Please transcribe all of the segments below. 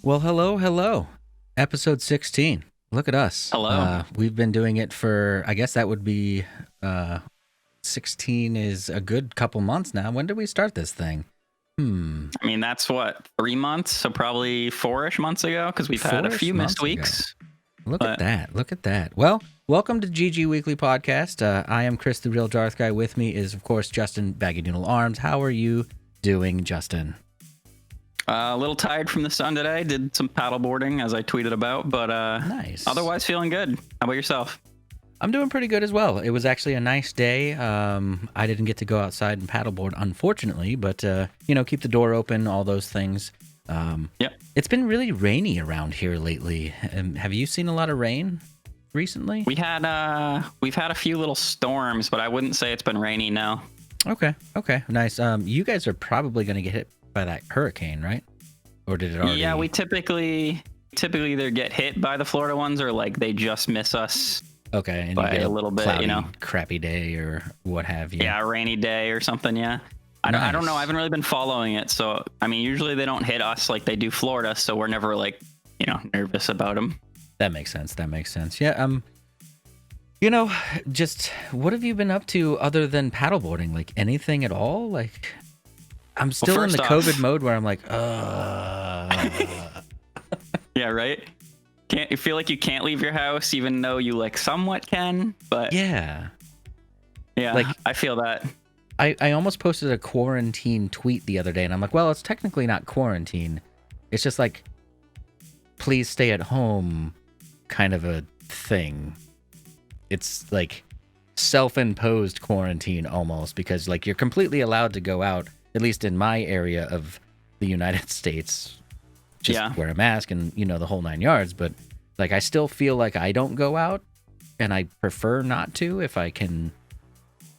Well, hello, hello. Episode 16. Look at us. Hello. We've been doing it for, I guess that would be 16 is a good couple months now. When did we start this thing? I mean, that's what, 3 months? So probably 4-ish months ago, because we've had a Four-ish few months missed weeks. Look at that. Look at that. Well, welcome to GG Weekly Podcast. I am Chris, the Real Darth Guy. With me is, of course, Justin Baggy Noodle Arms. How are you doing, Justin? A little tired from the sun today. Did some paddle boarding, as I tweeted about, but Nice. otherwise feeling good. How about yourself? I'm doing pretty good as well. It was actually a nice day. I didn't get to go outside and paddleboard, unfortunately, but, keep the door open, all those things. Yep. It's been really rainy around here lately. Have you seen a lot of rain recently? We've had a few little storms, but I wouldn't say it's been rainy, no. Okay, nice. You guys are probably going to get hit by that hurricane, right? Or did it already? Yeah, we typically either get hit by the Florida ones or like they just miss us. Okay, and by you get a little bit, cloudy, crappy day or what have you. Yeah, a rainy day or something, yeah. I don't know. I haven't really been following it. So, I mean, usually they don't hit us like they do Florida. So we're never like, nervous about them. That makes sense. Yeah. Just what have you been up to other than paddleboarding? Like anything at all? Like I'm still in the COVID mode where I'm like, Yeah, right? You feel like you can't leave your house even though you like somewhat can, but yeah. Like I feel that. I almost posted a quarantine tweet the other day, and I'm like, well, it's technically not quarantine. It's just like, please stay at home kind of a thing. It's like self-imposed quarantine almost, because like you're completely allowed to go out, at least in my area of the United States, just wear a mask and, the whole 9 yards. But like, I still feel like I don't go out, and I prefer not to if I can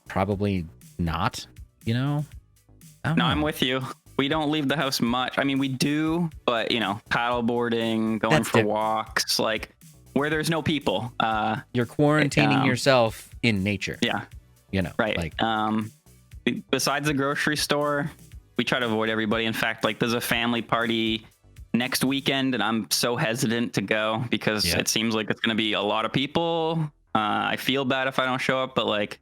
probably not, I don't know. I'm with you. We don't leave the house much. I mean, we do, but paddle boarding, going for walks, like where there's no people. You're quarantining yourself in nature. Yeah. Right. Like, besides the grocery store, we try to avoid everybody. In fact, like there's a family party next weekend and I'm so hesitant to go because it seems like it's going to be a lot of people. I feel bad if I don't show up, but like,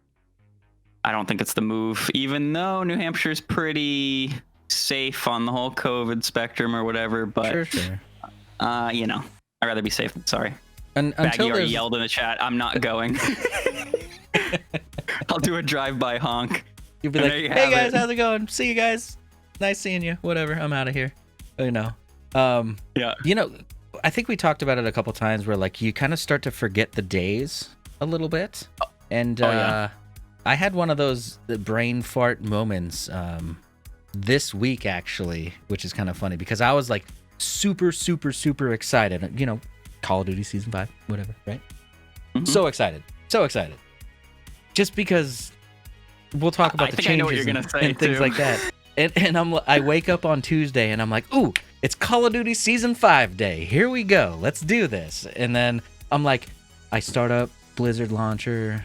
I don't think it's the move, even though New Hampshire's pretty safe on the whole COVID spectrum or whatever. But, sure. I'd rather be safe than sorry. And Baggy already yelled in the chat, I'm not going. I'll do a drive-by honk. You'll be like, hey guys, how's it going? See you guys. Nice seeing you. Whatever. I'm out of here. I think we talked about it a couple times where like you kind of start to forget the days a little bit. And I had one of those brain fart moments this week, actually, which is kind of funny because I was like super, super, super excited. Call of Duty Season 5, whatever, right? Mm-hmm. So excited. Just because we'll talk about the changes I know what you're gonna say and things like that. And I wake up on Tuesday and I'm like, ooh, it's Call of Duty Season 5 day. Here we go. Let's do this. And then I'm like, I start up Blizzard launcher.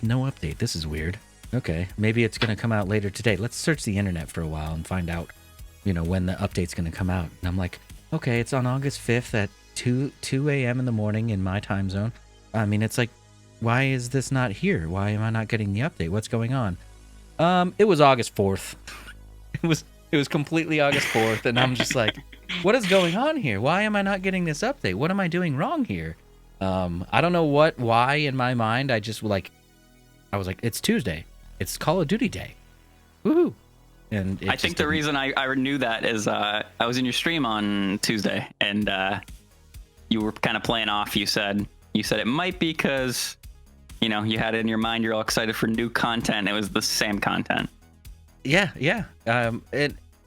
No update. This is weird. Okay, maybe it's going to come out later today. Let's search the internet for a while and find out, when the update's going to come out. And I'm like, okay, it's on August 5th at 2 a.m. in the morning in my time zone. I mean, it's like, why is this not here? Why am I not getting the update? What's going on? It was August 4th. It was completely August 4th, and I'm just like, what is going on here? Why am I not getting this update? What am I doing wrong here? I don't know why in my mind I was like, it's Tuesday. It's Call of Duty day. Woohoo. And I think the reason I knew that is I was in your stream on Tuesday and you were kind of playing off. You said it might be because, you had it in your mind. You're all excited for new content. It was the same content. Yeah.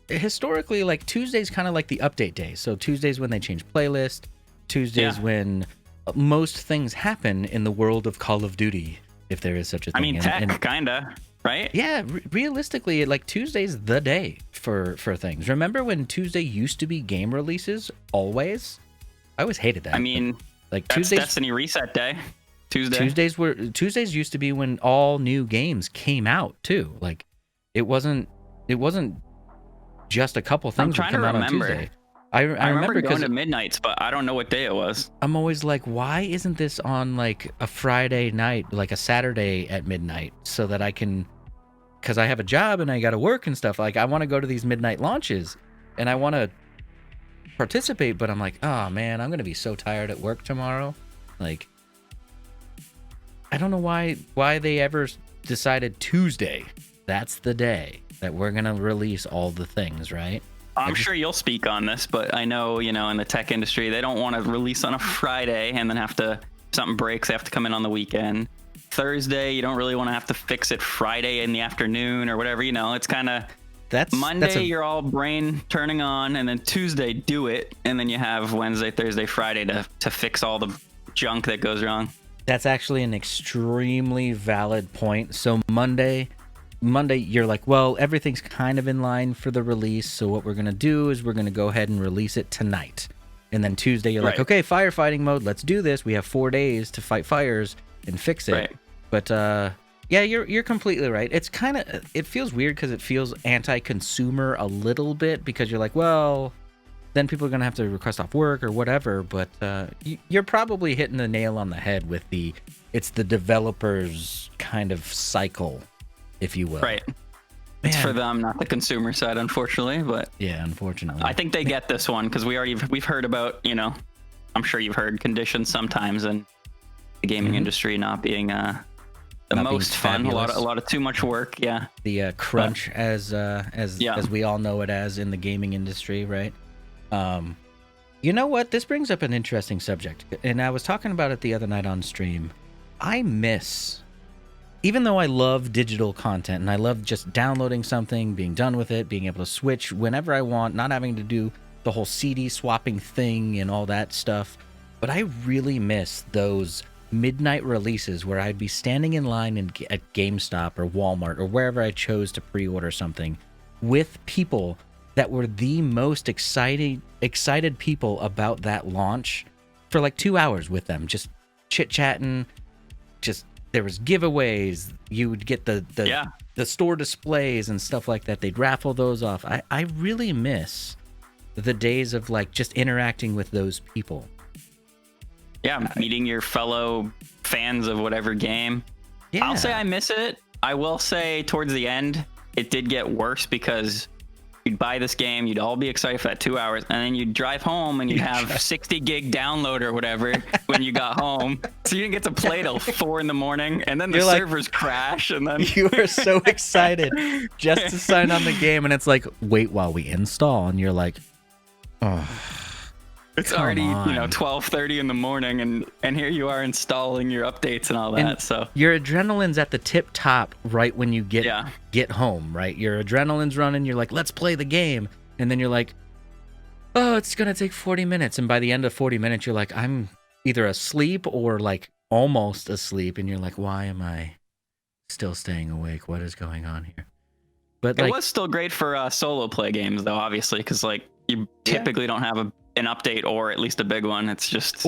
Historically, like Tuesday's kind of like the update day. So Tuesday's when they change playlist. Tuesday's when most things happen in the world of Call of Duty, if there is such a thing. I mean, kinda, right? Yeah, realistically, like Tuesday's the day for things. Remember when Tuesday used to be game releases always? I always hated that. I mean, like that's Destiny reset day. Tuesdays used to be when all new games came out too. Like it wasn't just a couple things that come out on Tuesday. I remember remember going because to Midnights, but I don't know what day it was. I'm always like, why isn't this on like a Friday night, like a Saturday at midnight, so that I can, because I have a job and I got to work and stuff. Like I want to go to these midnight launches, and I want to participate, but I'm like, oh man, I'm gonna be so tired at work tomorrow. Like, I don't know why they ever decided Tuesday. That's the day that we're gonna release all the things, right? I'm sure you'll speak on this, but I know, in the tech industry, they don't want to release on a Friday and then if something breaks, they have to come in on the weekend. Thursday, you don't really want to have to fix it Friday in the afternoon or whatever, it's kind of Monday, you're all brain turning on, and then Tuesday, do it. And then you have Wednesday, Thursday, Friday to fix all the junk that goes wrong. That's actually an extremely valid point. So Monday, you're like, well, everything's kind of in line for the release. So what we're going to do is we're going to go ahead and release it tonight. And then Tuesday, you're like, okay, firefighting mode. Let's do this. We have 4 days to fight fires and fix it. Right. But yeah, you're completely right. It's it feels weird because it feels anti-consumer a little bit because you're like, well, then people are going to have to request off work or whatever. But you're probably hitting the nail on the head with it's the developers kind of cycle, if you will. Right. It's for them, not the consumer side, unfortunately. But yeah, unfortunately, I think they get this one because we've heard about, I'm sure you've heard conditions sometimes in the gaming industry not being the most fun. A lot of too much work. Yeah. The crunch, as we all know it as in the gaming industry, right? You know what? This brings up an interesting subject, and I was talking about it the other night on stream. I miss. Even though I love digital content and I love just downloading something, being done with it, being able to switch whenever I want, not having to do the whole CD swapping thing and all that stuff, but I really miss those midnight releases where I'd be standing in line at GameStop or Walmart or wherever I chose to pre-order something with people that were the most excited people about that launch for like 2 hours with them, just chit-chatting, just there was giveaways. You would get the store displays and stuff like that. They'd raffle those off. I really miss the days of like just interacting with those people. Yeah, meeting your fellow fans of whatever game. Yeah. I'll say I miss it. I will say towards the end, it did get worse because you'd buy this game, you'd all be excited for that 2 hours, and then you'd drive home and you'd have 60 gig download or whatever when you got home. So you didn't get to play till 4 a.m, and then the servers crash, and then you were so excited just to sign on the game, and it's like, wait while we install, and you're like, oh. It's already 12:30 in the morning, and here you are installing your updates and all that. And so your adrenaline's at the tip top right when you get home, right? Your adrenaline's running. You're like, let's play the game, and then you're like, oh, it's gonna take 40 minutes, and by the end of 40 minutes, you're like, I'm either asleep or like almost asleep, and you're like, why am I still staying awake? What is going on here? But it was still great for solo play games, though, obviously, because like you typically don't have an update or at least a big one. It's just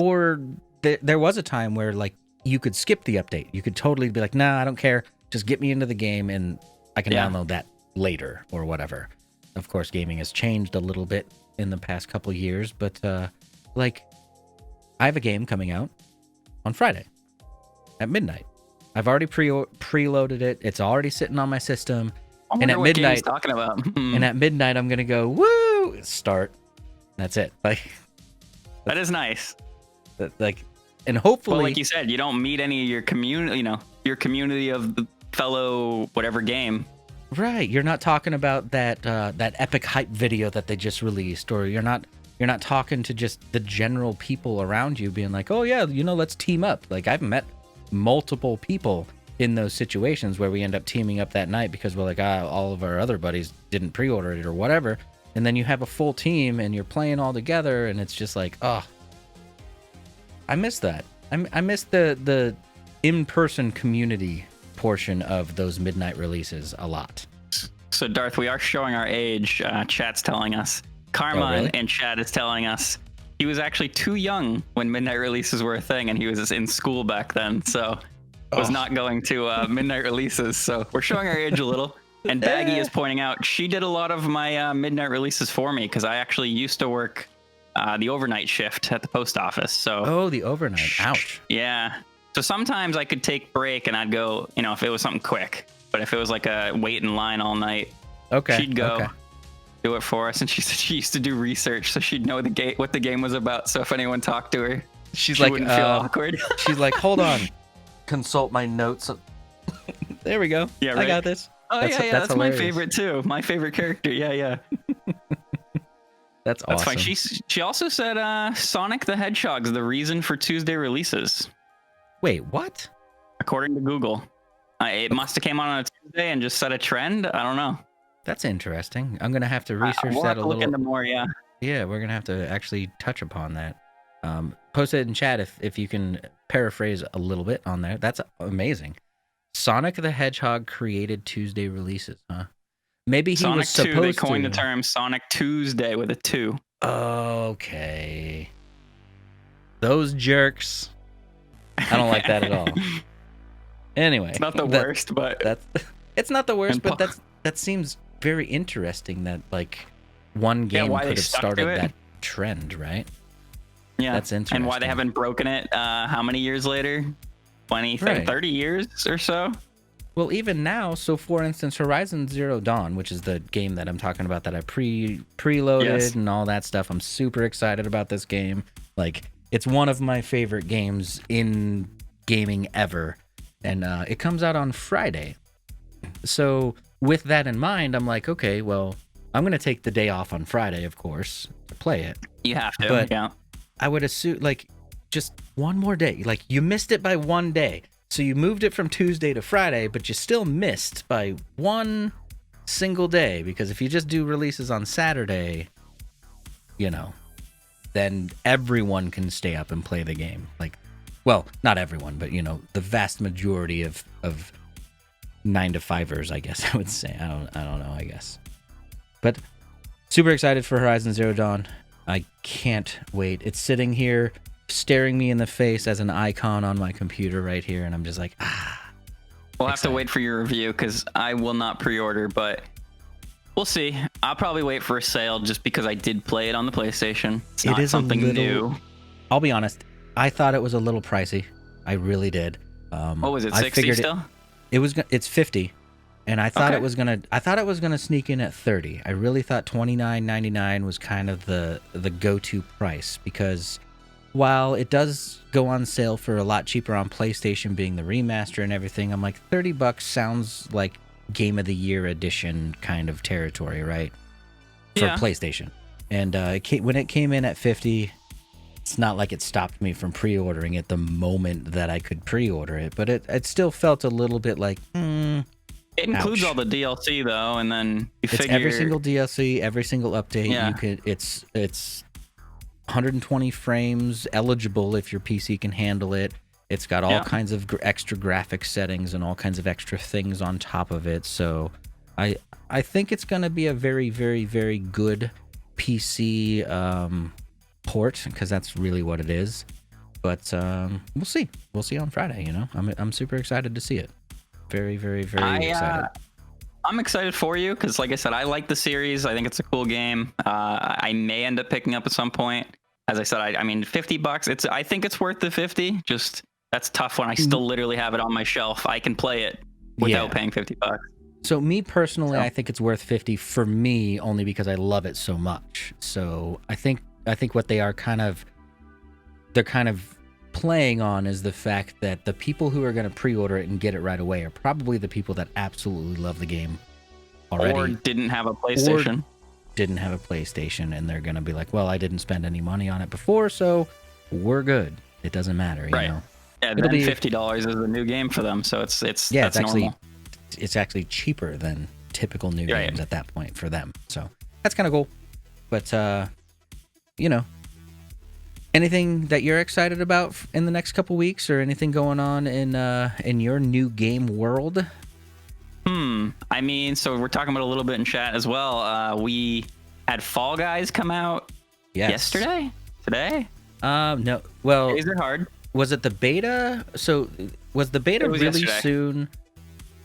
there was a time where like you could skip the update. You could totally be like, nah, I don't care, just get me into the game and I can download that later or whatever. Of course, gaming has changed a little bit in the past couple years, but like I have a game coming out on Friday at midnight. I've already preloaded it. It's already sitting on my system. And at midnight, talking about. And at midnight, I'm gonna go woo, start. That's it. Like that is nice. Like, and hopefully, like you said, you don't meet any of your community. Your community of the fellow whatever game. Right. You're not talking about that epic hype video that they just released, or you're not talking to just the general people around you, being like, oh yeah, let's team up. Like I've met multiple people in those situations where we end up teaming up that night because we're like, all of our other buddies didn't pre-order it or whatever. And then you have a full team and you're playing all together and it's just like, oh, I miss that. I miss the in-person community portion of those midnight releases a lot. So Darth, we are showing our age. Chat's telling us. Karma and Chat is telling us he was actually too young when midnight releases were a thing and he was in school back then. So was not going to midnight releases. So we're showing our age a little. And Baggy is pointing out she did a lot of my midnight releases for me because I actually used to work the overnight shift at the post office. So Oh, the overnight. Ouch. yeah. So sometimes I could take break and I'd go, if it was something quick. But if it was like a wait in line all night, Okay. she'd go Okay. do it for us. And she said she used to do research, so she'd know what the game was about. So if anyone talked to her, She's she like, wouldn't feel awkward. she's like, hold on, consult my notes. There we go. Yeah, I right. got this. Oh, that's my hilarious. favorite too. My favorite character. Yeah. That's That's awesome. fine. She also said Sonic the Hedgehog's the reason for Tuesday releases, Wait, what? according to Google. It must have came out on a Tuesday and just set a trend. I don't know. That's interesting. I'm gonna have to research We'll that have a to look little. into more. Yeah. Yeah, we're gonna have to actually touch upon that. Post it in chat if you can paraphrase a little bit on there. That's amazing. Sonic the Hedgehog created Tuesday releases, huh? Maybe he Sonic was 2. supposed They coined to. the term Sonic Tuesday with a 2. Okay. Those jerks. I don't like that at all. Anyway, It's not the worst, but That's it's not the worst, And but po- that seems very interesting that like one game why they could have stuck to started it. that trend, right? yeah, That's interesting. And why they haven't broken it? How many years later? 20, Right. 30 years or so. Well, even now, so for instance, Horizon Zero Dawn, which is the game that I'm talking about that I preloaded Yes. and all that stuff. I'm super excited about this game. Like, it's one of my favorite games in gaming ever. And it comes out on Friday. So with that in mind, I'm like, okay, well, I'm going to take the day off on Friday, of course, to play it. You have to. But- yeah. I would assume, like, just one more day. Like, you missed it by one day. So you moved it from Tuesday to Friday, but you still missed by one single day. Because if you just do releases on Saturday, then everyone can stay up and play the game. Like, well, not everyone, but, the vast majority of 9-to-5ers, I guess I would say. I don't know, I guess. But super excited for Horizon Zero Dawn. I can't wait. It's sitting here staring me in the face as an icon on my computer right here, and I'm just like, We'll have excited. to wait for your review because I will not pre-order, but we'll see. I'll probably wait for a sale just because I did play it on the PlayStation. It's not something new. I'll be honest, I thought it was a little pricey. I really did. What was it, I 60 figured still? It's 50, and I thought Okay. it was gonna sneak in at 30. I really thought $29.99 was kind of the go-to price, because while it does go on sale for a lot cheaper on PlayStation, being the remaster and everything, I'm like, $30 sounds like Game of the Year edition kind of territory, right? For Yeah. PlayStation. And when it came in at 50, it's not like it stopped me from pre-ordering it the moment that I could pre-order it, but it still felt a little bit like, It includes Ouch. all the DLC though, and then you it's figure every single DLC, every single update. Yeah. You could, it's 120 frames eligible if your PC can handle it. It's got all Yeah. kinds of extra graphic settings and all kinds of extra things on top of it. So I think it's going to be a very, very, very good PC port, because that's really what it is. But we'll see. We'll see on Friday. I'm super excited to see it. Very, very, very excited. I'm excited for you because, like I said, I like the series. I think it's a cool game. I may end up picking up at some point. As I said, I mean, $50. I think it's worth the 50. Just that's tough when I still literally have it on my shelf. I can play it without Yeah. paying $50. So me personally, So- I think it's worth 50 for me, only because I love it so much. So I think what they're kind of playing on is the fact that the people who are going to pre-order it and get it right away are probably the people that absolutely love the game already, Or didn't have a PlayStation. didn't have a PlayStation, and they're going to be like, well, I didn't spend any money on it before, so we're good. It doesn't matter, Right. you know? Yeah, It'll then be- $50 is a new game for them, so it's Yeah, that's it's normal. actually cheaper than typical new Right. games at that point for them. So that's kind of cool. But anything that you're excited about in the next couple weeks, or anything going on in your new game world? I mean, so we're talking about a little bit in chat as well. We had Fall Guys come out Yes. yesterday, today. No. Well, Days are hard. was it the beta? So was the beta It was really yesterday. soon?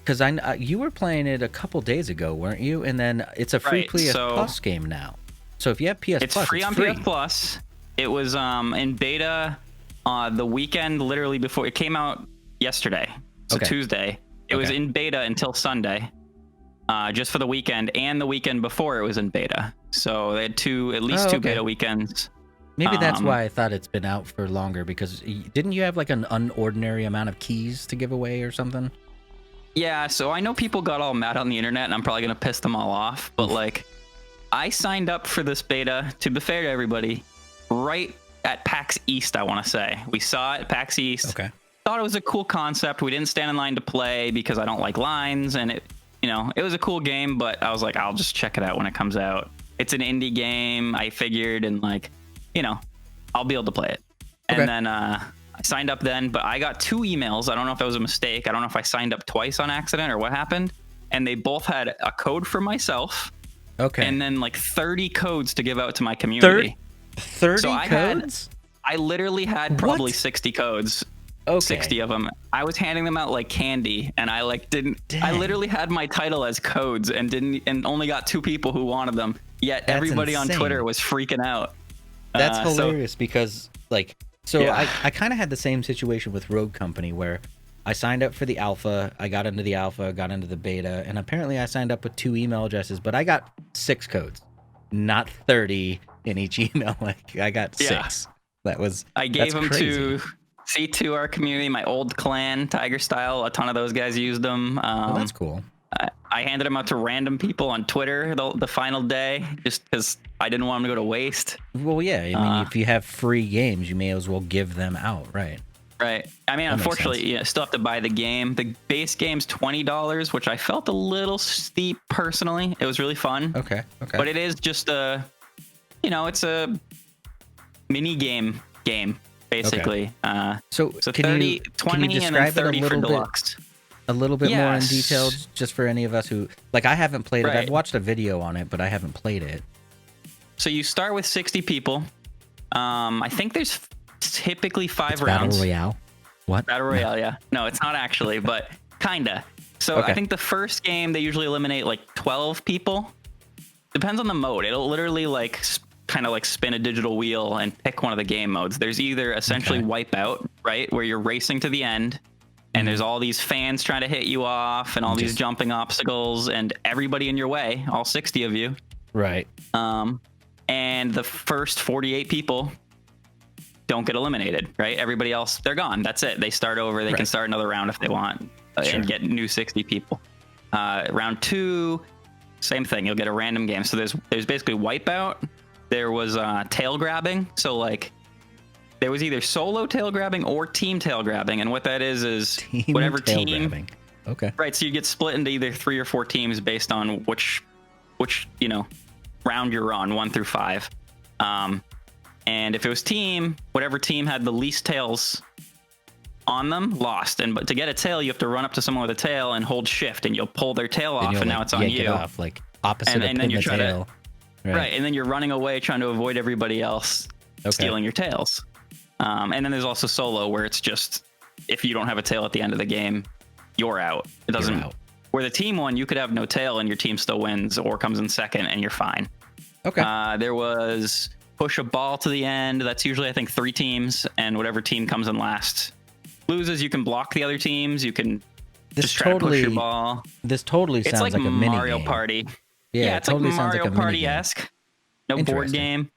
Because you were playing it a couple days ago, weren't you? And then it's a free Right, PS so- Plus game now. So if you have PS It's Plus, free on PS Plus. It was in beta the weekend, literally before it came out yesterday. So Tuesday. It was in beta until Sunday, just for the weekend, and the weekend before it was in beta. So they had at least two beta weekends. Maybe that's why I thought it's been out for longer, because didn't you have like an unordinary amount of keys to give away or something? Yeah, so I know people got all mad on the internet, and I'm probably going to piss them all off, but like, I signed up for this beta, to be fair to everybody, right at PAX East, I want to say. We saw it at PAX East. Okay. Thought it was a cool concept. We didn't stand in line to play because I don't like lines, and it was a cool game, but I was like, I'll just check it out when it comes out. It's an indie game, I figured, and like, I'll be able to play it. And then I signed up then, but I got 2 emails. I don't know if that was a mistake. I don't know if I signed up twice on accident or what happened. And they both had a code for myself. Okay. And then like 30 codes to give out to my community. 30 codes? I literally had probably 60 codes. Okay. 60 of them. I was handing them out like candy, and I like didn't. Dang. I literally had my title as codes and only got 2 people who wanted them. Yet everybody on Twitter was freaking out. That's hilarious because like I kind of had the same situation with Rogue Company where I signed up for the alpha, I got into the alpha, got into the beta, and apparently I signed up with 2 email addresses, but I got 6 codes, not 30 in each email. Like I got 6. I gave them crazy. to C2, our community, my old clan, Tiger Style. A ton of those guys used them. That's cool. I handed them out to random people on Twitter the final day, just because I didn't want them to go to waste. Well, yeah. I mean, if you have free games, you may as well give them out, right? Right. I mean, unfortunately, you still have to buy the game. The base game's $20, which I felt a little steep personally. It was really fun. Okay. But it is just it's a mini game, basically. Okay. So can 30, you 20, and then 30 for deluxe. A little bit more in detail, just for any of us who I haven't played it. I've watched a video on it, but I haven't played it. So you start with 60 people. I think there's typically 5 rounds. Battle Royale. What? Battle Royale, yeah. No, it's not actually, but kinda. So I think the first game they usually eliminate like 12 people. Depends on the mode. It'll literally like kind of like spin a digital wheel and pick one of the game modes. There's either essentially Wipeout, right, where you're racing to the end. And there's all these fans trying to hit you off and all these jumping obstacles and everybody in your way, all 60 of you. Right. And the first 48 people don't get eliminated, right? Everybody else, they're gone. That's it. They start over. They can start another round if they want and get new 60 people. Round 2, same thing. You'll get a random game. So there's basically Wipeout. There was tail grabbing. So like, there was either solo tail grabbing or team tail grabbing, and what that is whatever team. Grabbing. Okay. Right, so you get split into either 3 or 4 teams based on which round you're on, 1 through 5. And if it was team, whatever team had the least tails on them lost. But to get a tail, you have to run up to someone with a tail and hold shift, and you'll pull their tail off, and now it's on you. It off, like opposite and then you're the tail. Right, and then you're running away trying to avoid everybody else stealing your tails. And then there's also solo, where it's just if you don't have a tail at the end of the game, you're out. It doesn't. Where the team one, you could have no tail and your team still wins or comes in second and you're fine. Okay. There was push a ball to the end. That's usually I think 3 teams, and whatever team comes in last loses. You can block the other teams. You can just try to push your ball. This totally sounds like a mini Mario game. Party. Yeah, it's totally like Mario sounds like a Party-esque. No board game.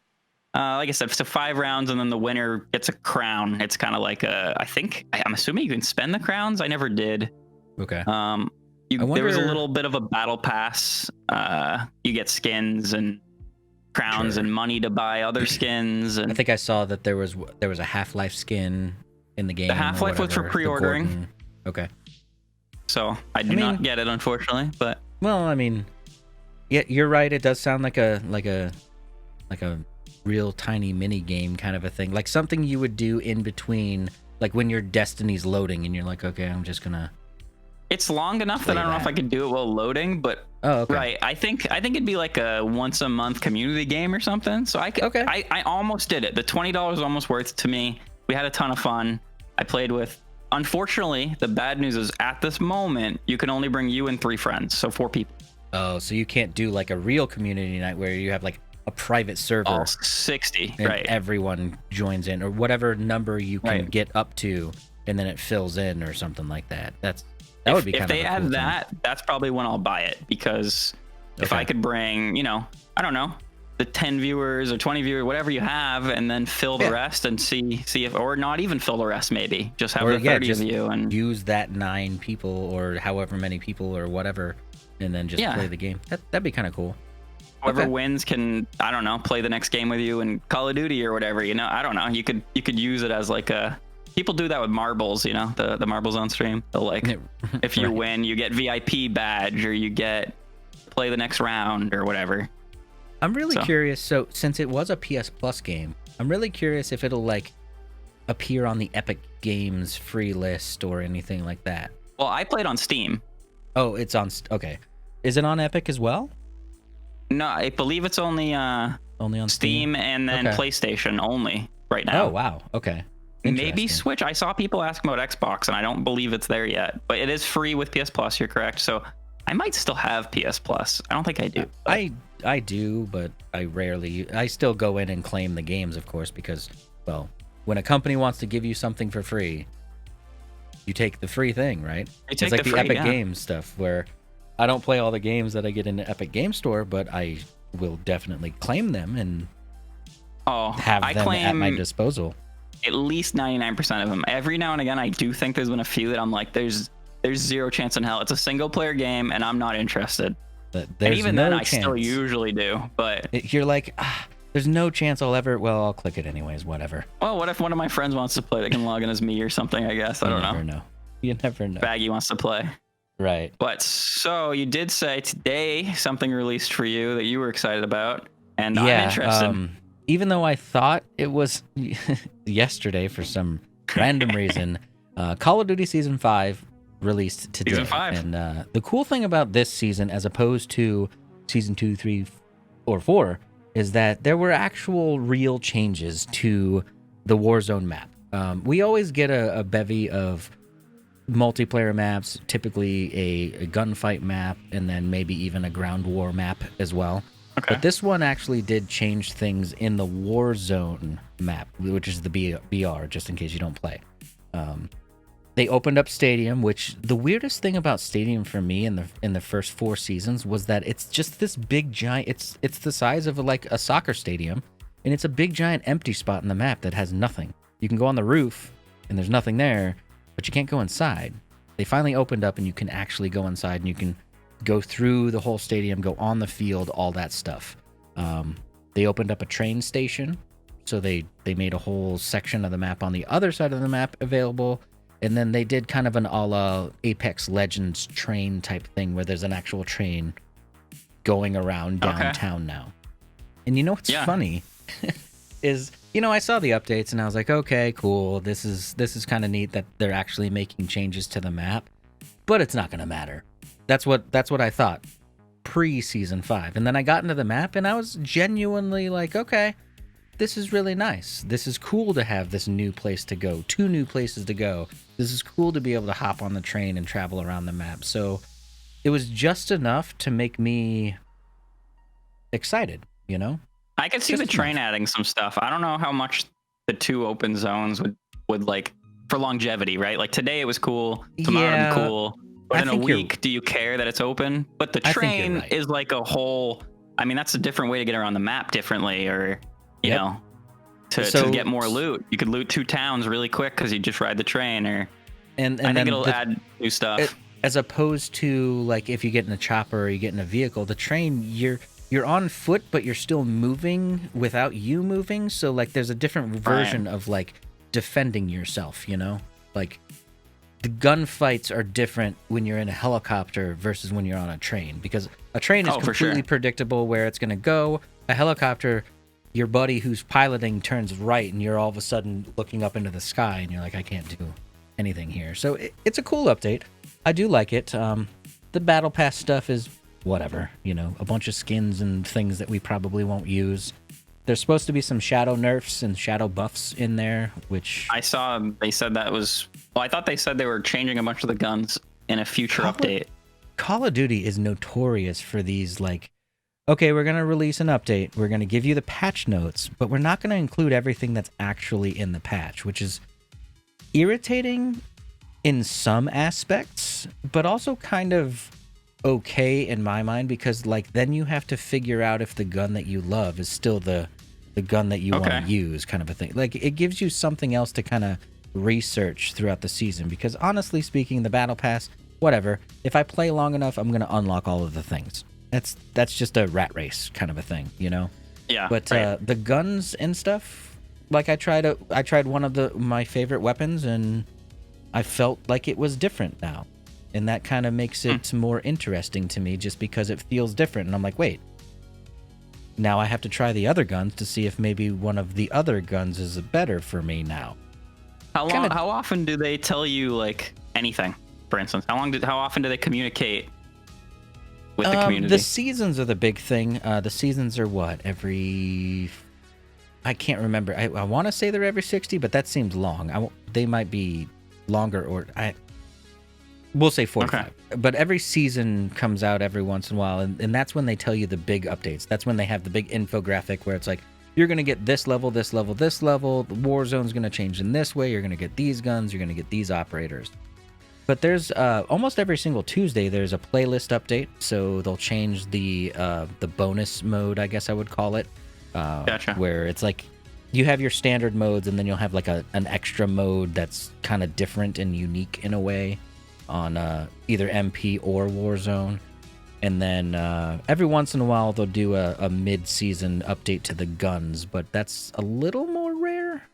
Like I said, it's 5 rounds, and then the winner gets a crown. It's kind of like I'm assuming you can spend the crowns. I never did. Okay. There was a little bit of a battle pass. You get skins and crowns and money to buy other skins. And I think I saw that there was a Half-Life skin in the game. The Half-Life was for pre-ordering. Okay. So I did not get it, unfortunately. But well, I mean, yeah, you're right. It does sound like a real tiny mini game kind of a thing, like something you would do in between, like when your Destiny's loading and you're like, okay, I'm just gonna. It's long enough that I don't know if I could do it while loading, but right. I think it'd be like a once a month community game or something. So I almost did it. The $20 was almost worth it to me. We had a ton of fun. I played with. Unfortunately, the bad news is at this moment you can only bring you and 3 friends, so 4 people. Oh, so you can't do like a real community night where you have like a private server. 60, and right? everyone joins in, or whatever number you can Right. get up to, and then it fills in or something like that. That would be If kind they of a add cool thing. that, that's probably when I'll buy it, because if Okay. I could bring, I don't know, the 10 viewers or 20 viewers, whatever you have, and then fill the Yeah. rest and see if, or not even fill the rest, maybe just have Or, the 30 just of you and use that 9 people or however many people or whatever, and then just Yeah. play the game. That'd be kind of cool. whoever Okay. wins can, I don't know, play the next game with you in Call of Duty or whatever. I don't know. You could use it as like a. People do that with marbles, the marbles on stream. They'll like, if you Right. win, you get VIP badge, or you get play the next round or whatever. I'm really So. curious. So since it was a PS Plus game, I'm really curious if it'll like appear on the Epic Games free list or anything like that. Well, I played on Steam. Oh, it's on. Okay, is it on Epic as well? No, I believe it's only Only on Steam and then Okay. PlayStation only right now. Oh wow. Okay. Maybe Interesting. Switch. I saw people ask about Xbox, and I don't believe it's there yet. But it is free with PS Plus. You're correct. So I might still have PS Plus. I don't think I do. but- I do, but I rarely. I still go in and claim the games, of course, because well, when a company wants to give you something for free, you take the free thing, right? take It's like the the free, Epic yeah. Games stuff, where I don't play all the games that I get in the Epic Game Store, but I will definitely claim them and Oh, have I them claim at my disposal. at least 99% of them. Every now and again, I do think there's been a few that I'm like, there's zero chance in hell. It's a single player game, and I'm not interested. But And there's even no then, I chance. still usually do. But You're like, there's no chance I'll ever. Well, I'll click it anyways. Whatever. well, what if one of my friends wants to play? They can log in as me or something. I guess I You don't never know. know. You never know. Baggy wants to play. Right. But so you did say today something released for you that you were excited about, and I'm interested. Even though I thought it was yesterday for some random reason, Call of Duty Season 5 released today. Season 5. And the cool thing about this season, as opposed to Season 2, 3, or 4, is that there were actual real changes to the Warzone map. We always get a bevy of multiplayer maps, typically a gunfight map, and then maybe even a ground war map as well. Okay. But this one actually did change things in the Warzone map, which is the BR, just in case you don't play. They opened up Stadium, which the weirdest thing about Stadium for me in the first 4 seasons was that it's just this big giant. It's the size of like a soccer stadium, and it's a big giant empty spot in the map that has nothing. You can go on the roof, and there's nothing there, but you can't go inside. They finally opened up, and you can actually go inside, and you can go through the whole stadium, go on the field, all that stuff. They opened up a train station, so they made a whole section of the map on the other side of the map available. And then they did kind of an a la Apex Legends train type thing where there's an actual train going around downtown now. And you know what's funny is, I saw the updates and I was like, okay, cool. This is kind of neat that they're actually making changes to the map, but it's not going to matter. That's what I thought pre-season 5. And then I got into the map and I was genuinely like, okay, this is really nice. This is cool to have this new place to go, 2 new places to go. This is cool to be able to hop on the train and travel around the map. So it was just enough to make me excited, I could see Just the train enough. adding some stuff. I don't know how much the 2 open zones would like for longevity, right? Like today it was cool, tomorrow it'll Yeah, be cool. But I in a think you're- week, do you care that it's open? But the I think you're train right. is like a whole. I mean, that's a different way to get around the map differently, or you Yep. know, to So- get more loot. You could loot 2 towns really quick because you just ride the train. Or And I think then it'll add new stuff. as opposed to like if you get in a chopper or you get in a vehicle, the train you're on foot, but you're still moving without you moving. So like there's a different version of like defending yourself, like the gunfights are different when you're in a helicopter versus when you're on a train, because a train is Oh, for sure. completely predictable where it's going to go. A helicopter, your buddy who's piloting turns right and you're all of a sudden looking up into the sky and you're like, I can't do anything here. So it's a cool update. I do like it. The battle pass stuff is whatever, a bunch of skins and things that we probably won't use. There's supposed to be some shadow nerfs and shadow buffs in there, which I saw they said that was. Well, I thought they said they were changing a bunch of the guns in a future update. Call of Duty is notorious for these like, okay, we're going to release an update. We're going to give you the patch notes, but we're not going to include everything that's actually in the patch, which is irritating in some aspects, but also kind of okay in my mind, because like then you have to figure out if the gun that you love is still the gun that you want to use, kind of a thing. Like it gives you something else to kind of research throughout the season, because honestly speaking, the battle pass, whatever, if I play long enough, I'm going to unlock all of the things. That's just a rat race kind of a thing, you know? Yeah. But the guns and stuff, like I tried one of my favorite weapons, and I felt like it was different now. And that kind of makes it more interesting to me, just because it feels different. And I'm like, wait, now I have to try the other guns to see if maybe one of the other guns is better for me now. How often do they tell you like anything? For instance, how often do they communicate with the community? The seasons are the big thing. The seasons are what, I can't remember. I want to say they're every 60, but that seems long. They might be longer, or we'll say 45. Okay. But every season comes out every once in a while, and that's when they tell you the big updates. That's when they have the big infographic where it's like, you're going to get this level, this level, this level. The war zone's going to change in this way. You're going to get these guns. You're going to get these operators. But there's almost every single Tuesday, there's a playlist update. So they'll change the bonus mode, I guess I would call it. Gotcha. Where it's like you have your standard modes, and then you'll have like an extra mode that's kind of different and unique in a way on either MP or Warzone. And then every once in a while, they'll do a mid-season update to the guns, but that's a little more rare.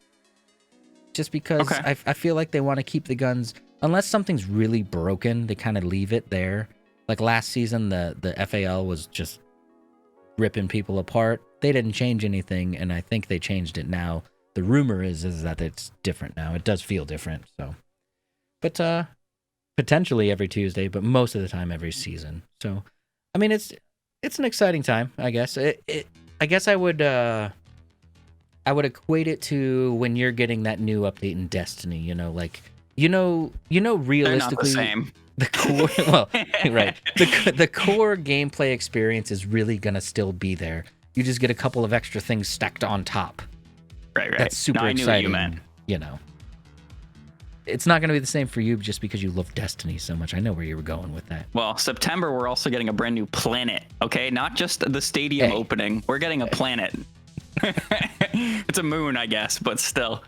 Just because I feel like they want to keep the guns, unless something's really broken, they kind of leave it there. Like last season, the FAL was just ripping people apart. They didn't change anything, and I think they changed it now. The rumor is that it's different now. It does feel different, so. But potentially every Tuesday, but most of the time every season. So, I mean, it's an exciting time, I guess. I guess I would equate it to when you're getting that new update in Destiny. You know, like realistically, they're not the same. The core, well, right. The core gameplay experience is really gonna still be there. You just get a couple of extra things stacked on top. Right. That's super exciting. I knew what you meant. You know, it's not gonna be the same for you just because you love Destiny so much. I know where you were going with that. Well, September we're also getting a brand new planet. Okay, not just the stadium opening. We're getting a planet. It's a moon, I guess, but still,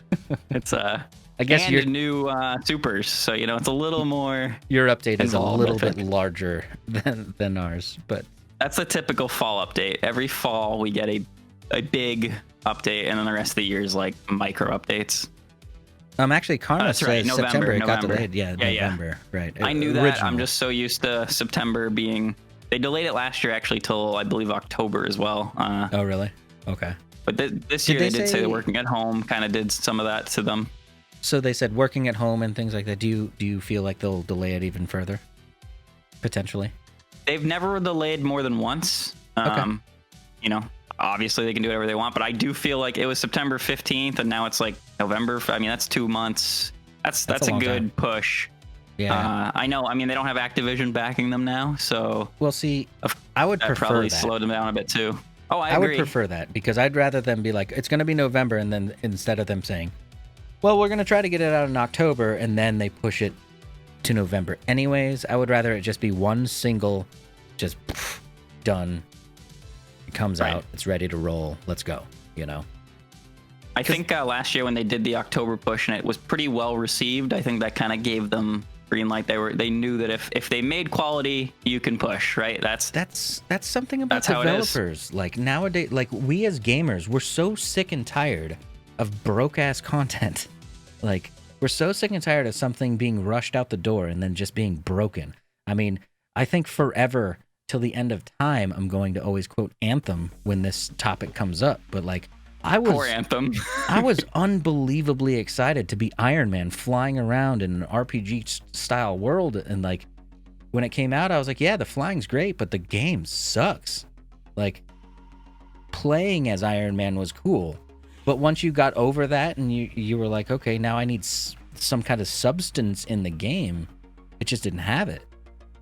it's I guess your new supers, so it's a little more. Your update is a little bit larger than ours, but that's the typical fall update. Every fall we get a big update, and then the rest of the year is like micro updates. Actually, Karma says right. September. It got delayed. Yeah, November. Right. I knew that. I'm just so used to September being. They delayed it last year, actually, till I believe October as well. Oh, really? Okay. But this year they did say the working at home kind of did some of that to them. So they said working at home and things like that. Do you feel like they'll delay it even further? Potentially. They've never delayed more than once. Okay. Obviously they can do whatever they want, but I do feel like it was September 15th and now it's like November. I mean, that's 2 months. That's a good time. Push. Yeah. I know. I mean, they don't have Activision backing them now, so. Well, see, I would prefer probably that. Slowed them down a bit too. Oh, I agree. would prefer that because I'd rather them be like, it's going to be November, and then instead of them saying, well, we're going to try to get it out in October, and then they push it to November anyways. I would rather it just be one single, just done. It comes out. It's ready to roll. Let's go, I think last year when they did the October push and it was pretty well received, I think that kind of gave them green light. They knew that if they made quality, you can push, right? That's something about developers. Like nowadays, like we as gamers, we're so sick and tired of broke ass content. Like we're so sick and tired of something being rushed out the door and then just being broken. I mean, I think forever till the end of time, I'm going to always quote Anthem when this topic comes up. But like Poor Anthem. I was unbelievably excited to be Iron Man flying around in an RPG style world. And like when it came out, I was like, yeah, the flying's great, but the game sucks. Like playing as Iron Man was cool. But once you got over that and you were like, okay, now I need some kind of substance in the game, it just didn't have it.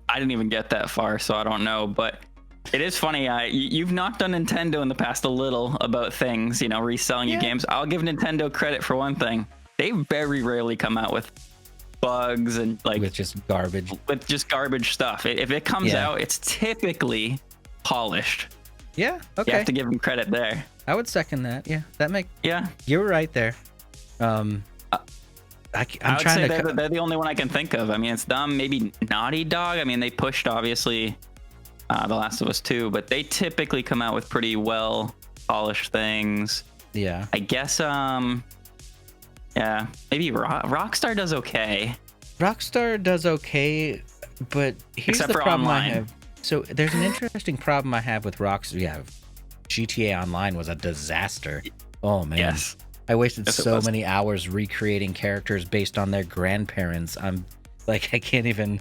I didn't even get that far, so I don't know. But It is funny. You've knocked on Nintendo in the past a little about things, reselling you games. I'll give Nintendo credit for one thing. They very rarely come out with bugs and with just garbage. With just garbage stuff. If it comes out, it's typically polished. Yeah. Okay. You have to give them credit there. I would second that. Yeah. Yeah. You were right there. I'm I would trying say to. they're the only one I can think of. I mean, it's them. Maybe Naughty Dog. I mean, they pushed obviously The Last of Us 2, but they typically come out with pretty well polished things. Yeah. I guess. Yeah. Maybe Rockstar does okay. Rockstar does okay, but here's Except the for problem online. I have. So there's an interesting problem I have with Rockstar. Yeah, GTA Online was a disaster. Oh man. Yes. I wasted Yes, it so was. many hours recreating characters based on their grandparents. I'm like, I can't even.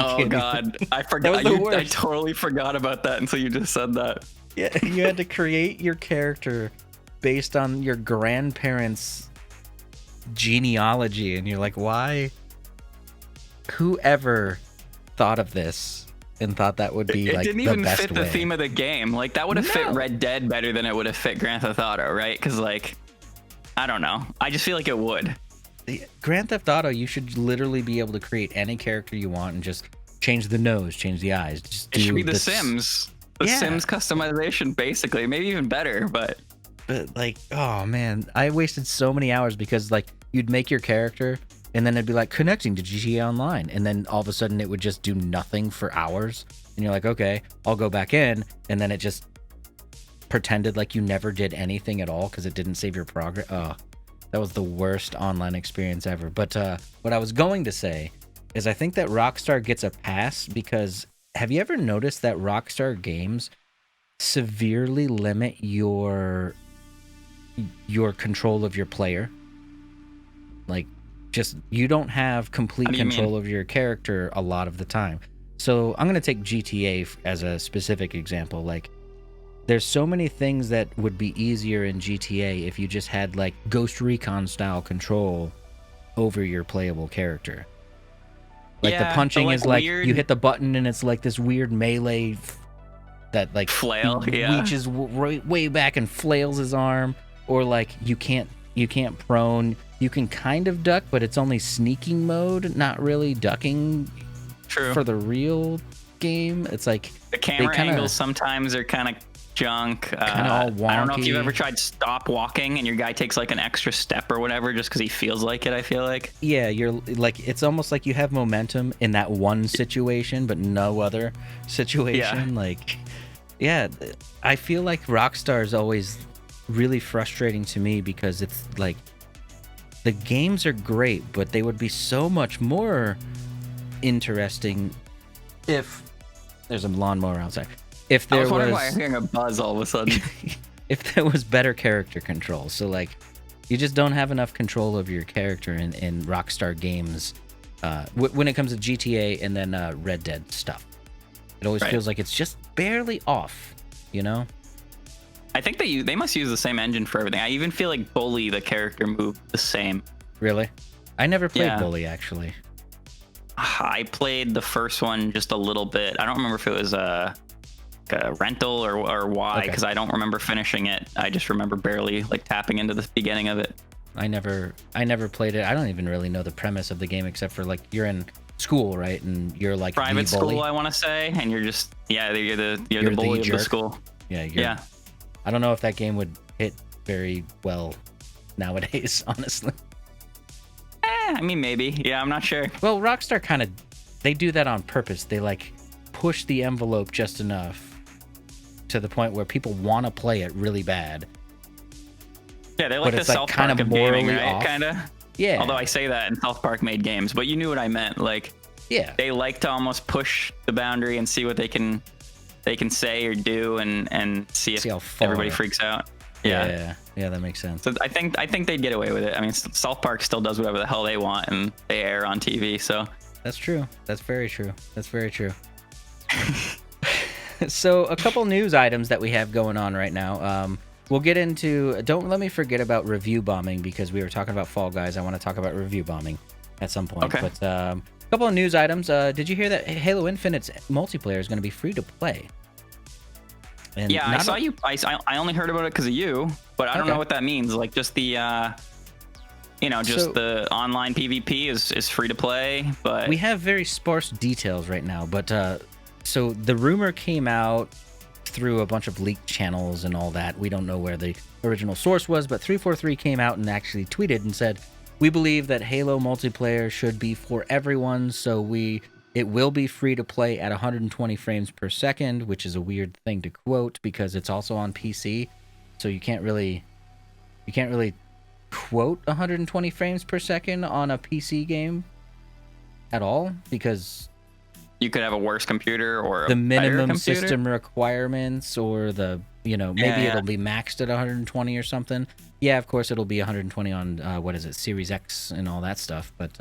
Oh God, I forgot. was the I worst. totally forgot about that until you just said that. Yeah, you had to create your character based on your grandparents' genealogy, and you're like, why? Whoever thought of this and thought that would be It like didn't the even best fit way? the theme of the game. Like that would have fit No. Red Dead better than it would have fit Grand Theft Auto, right? Because like, I don't know. I just feel like it would. Grand Theft Auto, you should literally be able to create any character you want and just change the nose, change the eyes. Just It should do be The this- Sims. The Yeah. Sims customization, basically, maybe even better. But But like, oh man, I wasted so many hours because like you'd make your character and then it'd be like connecting to GTA Online, and then all of a sudden it would just do nothing for hours, and you're like, okay, I'll go back in, and then it just pretended like you never did anything at all because it didn't save your progress. Oh, that was the worst online experience ever. But what I was going to say is I think that Rockstar gets a pass because have you ever noticed that Rockstar games severely limit your control of your player? Like, just you don't have complete How do you control of your character a lot of the time. So I'm gonna take GTA as a specific example. Like, there's so many things that would be easier in GTA if you just had like Ghost Recon style control over your playable character. Like Yeah, the punching the, is like weird you hit the button and it's like this weird melee that like flail, yeah. reaches way back and flails his arm, or like you can't prone. You can kind of duck, but it's only sneaking mode, not really ducking. True. For the real game. It's like The camera kinda- angles sometimes are kind of junk. Kinda all I don't know if you've wonky. ever tried stop walking and your guy takes like an extra step or whatever just because he feels like it. I feel like. yeah, you're like it's almost like you have momentum in that one situation, but no other situation. Like, yeah, I feel like Rockstar is always really frustrating to me because it's like the games are great, but they would be so much more interesting if there's a lawnmower outside. If I there was wondering why was I'm hearing a buzz all of a sudden. if there was better character control. So like you just don't have enough control of your character in Rockstar games when it comes to GTA and then Red Dead stuff. It always Right. feels like it's just barely off, you know? I think they must use the same engine for everything. I even feel like Bully, the character, moved the same. Really? I never played Yeah. Bully actually. I played the first one just a little bit. I don't remember if it was a rental or why, Okay. because I don't remember finishing it. I just remember barely like tapping into the beginning of it. I never played it. I don't even really know the premise of the game except for like you're in school, right? And you're like Private the bully. school, I want to say, and you're just you're the You're the bully of the jerk. school. Yeah, Yeah. I don't know if that game would hit very well nowadays, honestly. I mean, maybe. Yeah, I'm not sure. Well, Rockstar kind of they do that on purpose. They like push the envelope just enough to the point where people want to play it really bad. Yeah, they're like the it's, like, South kind Park of of gaming, morally right? off. Kind of. Yeah. Although I say that and South Park made games, but you knew what I meant. Like yeah. they like to almost push the boundary and see what they can say or do and see if See how far. everybody freaks out. Yeah. Yeah, that makes sense. So I think they'd get away with it. I mean, South Park still does whatever the hell they want and they air on TV. So That's true. That's very true. That's very true. So a couple news items that we have going on right now. We'll get into. Don't let me forget about review bombing because we were talking about Fall Guys. I want to talk about review bombing at some point. Okay. But a couple of news items. Did you hear that Halo Infinite's multiplayer is going to be free to play? And yeah, I saw you. I only heard about it because of you, but I don't know what that means. Like just the the online PvP is free to play, but we have very sparse details right now. But so the rumor came out through a bunch of leaked channels and all that. We don't know where the original source was, but 343 came out and actually tweeted and said, "We believe that Halo multiplayer should be for everyone, so it will be free to play at 120 frames per second," which is a weird thing to quote because it's also on PC, so you can't really quote 120 frames per second on a PC game at all, because you could have a worse computer or the minimum system requirements, or maybe it'll be maxed at 120 or something. Yeah, of course it'll be 120 on Series X and all that stuff, but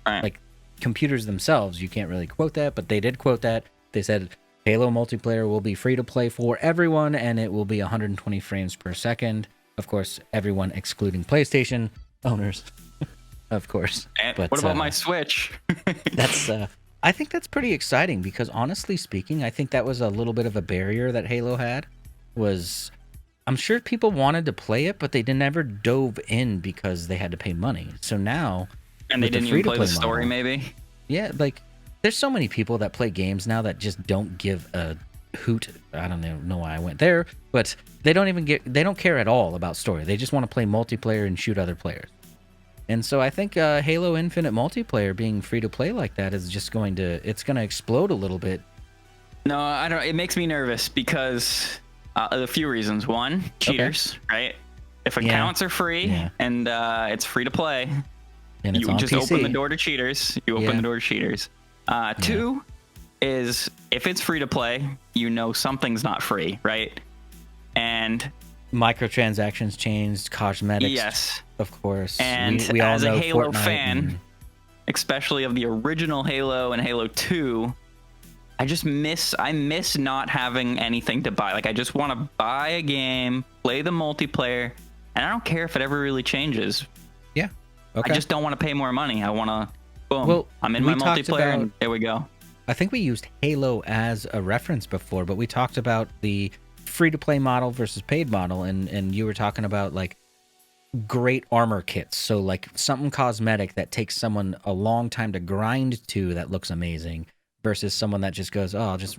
like computers themselves, you can't really quote that, but they did quote that. They said Halo multiplayer will be free to play for everyone, and it will be 120 frames per second. Of course, everyone excluding PlayStation owners, of course. But what about my Switch? I think that's pretty exciting because honestly speaking, I think that was a little bit of a barrier that Halo had. I'm sure people wanted to play it, but they never dove in because they had to pay money. So now, and they didn't even play the story, maybe. Yeah, like there's so many people that play games now that just don't give a hoot. I don't know why I went there, but they don't care at all about story. They just want to play multiplayer and shoot other players. And so I think Halo Infinite multiplayer being free to play like that is just going to explode a little bit. No, I don't. It makes me nervous because a few reasons. One, cheaters, right? If accounts are free and it's free to play, and you just open the door to cheaters. Two is if it's free to play, something's not free, right? And microtransactions changed, cosmetics. Yes, of course. And we all as know a Halo Fortnite fan, especially of the original Halo and Halo 2, I miss not having anything to buy. Like I just want to buy a game, play the multiplayer, and I don't care if it ever really changes. Yeah. Okay. I just don't want to pay more money. I want to boom. Well, I'm in my multiplayer and there we go. I think we used Halo as a reference before, but we talked about the free-to-play model versus paid model, and you were talking about like great armor kits. So like something cosmetic that takes someone a long time to grind to that looks amazing versus someone that just goes, oh, I'll just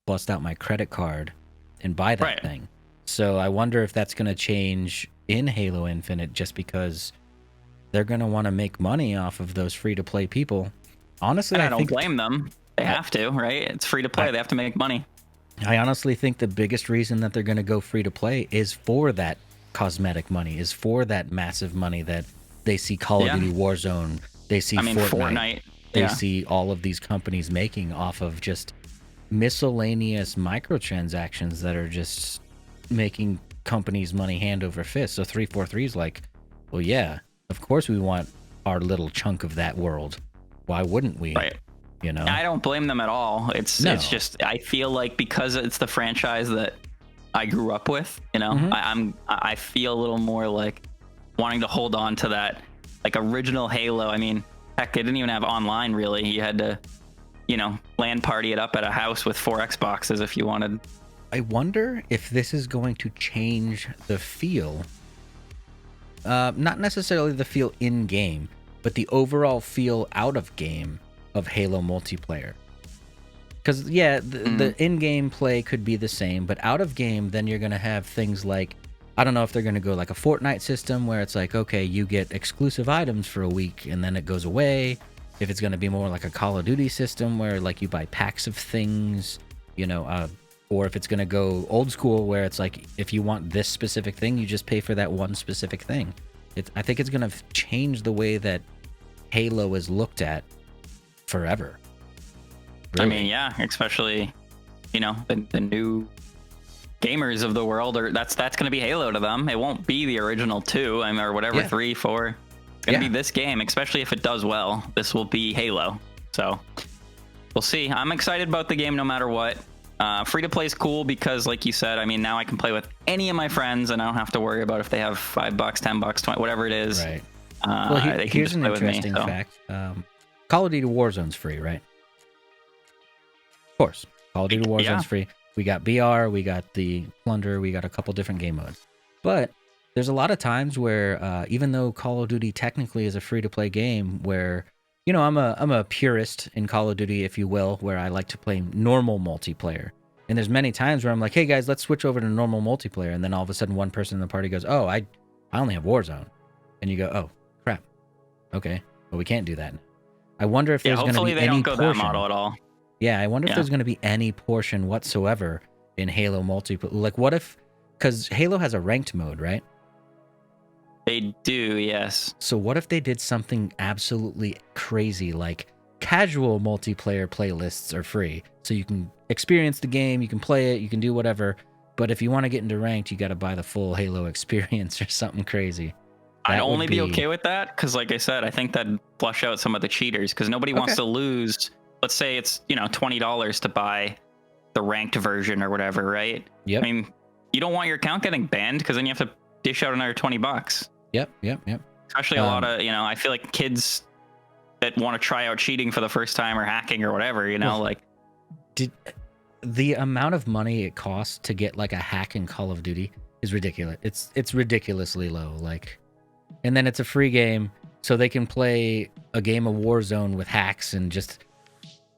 bust out my credit card and buy that thing. So I wonder if that's going to change in Halo Infinite just because they're going to want to make money off of those free-to-play people. Honestly, I don't blame them. They have to, right? It's free to play. They have to make money. I honestly think the biggest reason that they're going to go free to play is for that cosmetic money, is for that massive money that they see Call of Duty Warzone, they see Fortnite. They see all of these companies making off of just miscellaneous microtransactions that are just making companies money hand over fist. So 343 is like, well, yeah, of course we want our little chunk of that world. Why wouldn't we? Right. I don't blame them at all. It's just I feel like because it's the franchise that I grew up with, I feel a little more like wanting to hold on to that like original Halo. I mean, heck, it didn't even have online really. You had to, LAN party it up at a house with 4 Xboxes if you wanted. I wonder if this is going to change the feel. Not necessarily the feel in game, but the overall feel out of game of Halo multiplayer. Because the in-game play could be the same, but out of game, then you're going to have things like, I don't know if they're going to go like a Fortnite system where it's like, okay, you get exclusive items for a week and then it goes away. If it's going to be more like a Call of Duty system where like you buy packs of things, or if it's going to go old school where it's like, if you want this specific thing, you just pay for that one specific thing. I think it's going to change the way that Halo is looked at forever. Really. I mean, yeah, especially, the new gamers of the world, or that's going to be Halo to them. It won't be the original 2, or whatever, 3, 4. It's going to be this game, especially if it does well. This will be Halo. So we'll see. I'm excited about the game no matter what. Free to play is cool because, like you said, I mean, now I can play with any of my friends and I don't have to worry about if they have $5, $10, 20, whatever it is. Right. Well, here's an interesting fact. Call of Duty Warzone's free, right? Of course. Call of Duty Warzone's free. We got BR, we got the Plunder, we got a couple different game modes. But there's a lot of times where even though Call of Duty technically is a free-to-play game, where I'm a purist in Call of Duty, if you will, where I like to play normal multiplayer. And there's many times where I'm like, hey guys, let's switch over to normal multiplayer, and then all of a sudden one person in the party goes, oh, I only have Warzone, and you go, oh crap, okay, well we can't do that. I wonder if there's going to be any don't go portion. That model at all. Yeah, I wonder if there's going to be any portion whatsoever in Halo multiplayer. Like, what if, because Halo has a ranked mode, right? They do, yes. So what if they did something absolutely crazy, like casual multiplayer playlists are free, so you can experience the game, you can play it, you can do whatever, but if you want to get into ranked, you got to buy the full Halo experience or something crazy. I'd only be okay with that because, like I said, I think that'd flush out some of the cheaters, because nobody wants to lose. Let's say it's $20 to buy the ranked version or whatever, right? Yep. I mean, you don't want your account getting banned, because then you have to dish out another $20. Yep. Especially a lot of I feel like kids that want to try out cheating for the first time or hacking or whatever, did the amount of money it costs to get like a hack in Call of Duty is ridiculous. It's ridiculously low. Like, and then it's a free game, so they can play a game of Warzone with hacks and just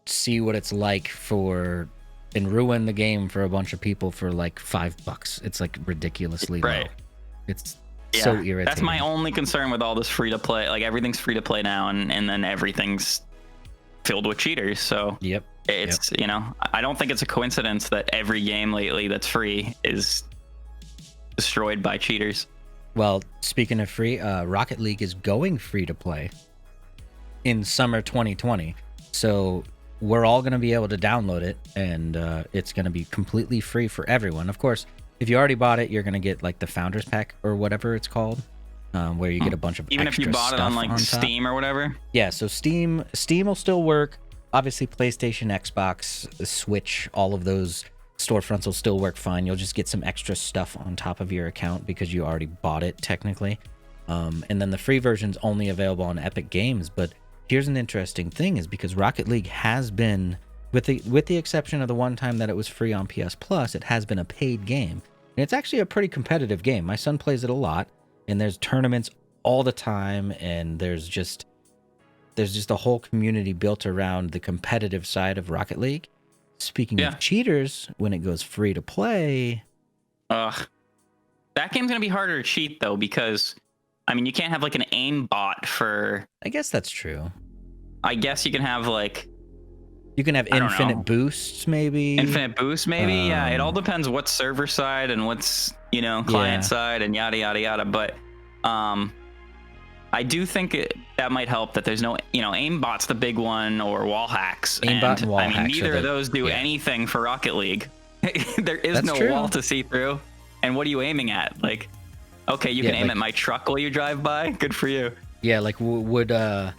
see what it's like and ruin the game for a bunch of people for like $5. It's like ridiculously low. It's so irritating. That's my only concern with all this free to play. Like, everything's free to play now, and then everything's filled with cheaters. So it's I don't think it's a coincidence that every game lately that's free is destroyed by cheaters. Well, speaking of free, Rocket League is going free to play in summer 2020. So we're all going to be able to download it, and it's going to be completely free for everyone. Of course, if you already bought it, you're going to get like the Founders Pack or whatever it's called, where you get a bunch of even if you bought it on like Steam or whatever. Yeah, so Steam will still work. Obviously, PlayStation, Xbox, Switch, all of those storefronts will still work fine. You'll just get some extra stuff on top of your account because you already bought it technically. And then the free version's only available on Epic Games. But here's an interesting thing, is because Rocket League has been, with the exception of the one time that it was free on PS Plus, it has been a paid game. And it's actually a pretty competitive game. My son plays it a lot, and there's tournaments all the time, and there's just a whole community built around the competitive side of Rocket League. Speaking of cheaters, when it goes free to play, that game's gonna be harder to cheat though, because I mean, you can't have like an aim bot for. I guess that's true. I guess you can have like. You can have infinite boosts, maybe. Infinite boosts, maybe. Yeah, it all depends what's server side and what's client side and yada yada yada. But I do think that might help that there's no aimbot's the big one, or wall hacks. Aimbot and wall hacks. I mean, neither of those do anything for Rocket League. There is That's no true. wall to see through. And what are you aiming at? Like, okay, you can aim at my truck while you drive by. Good for you. Yeah, like would the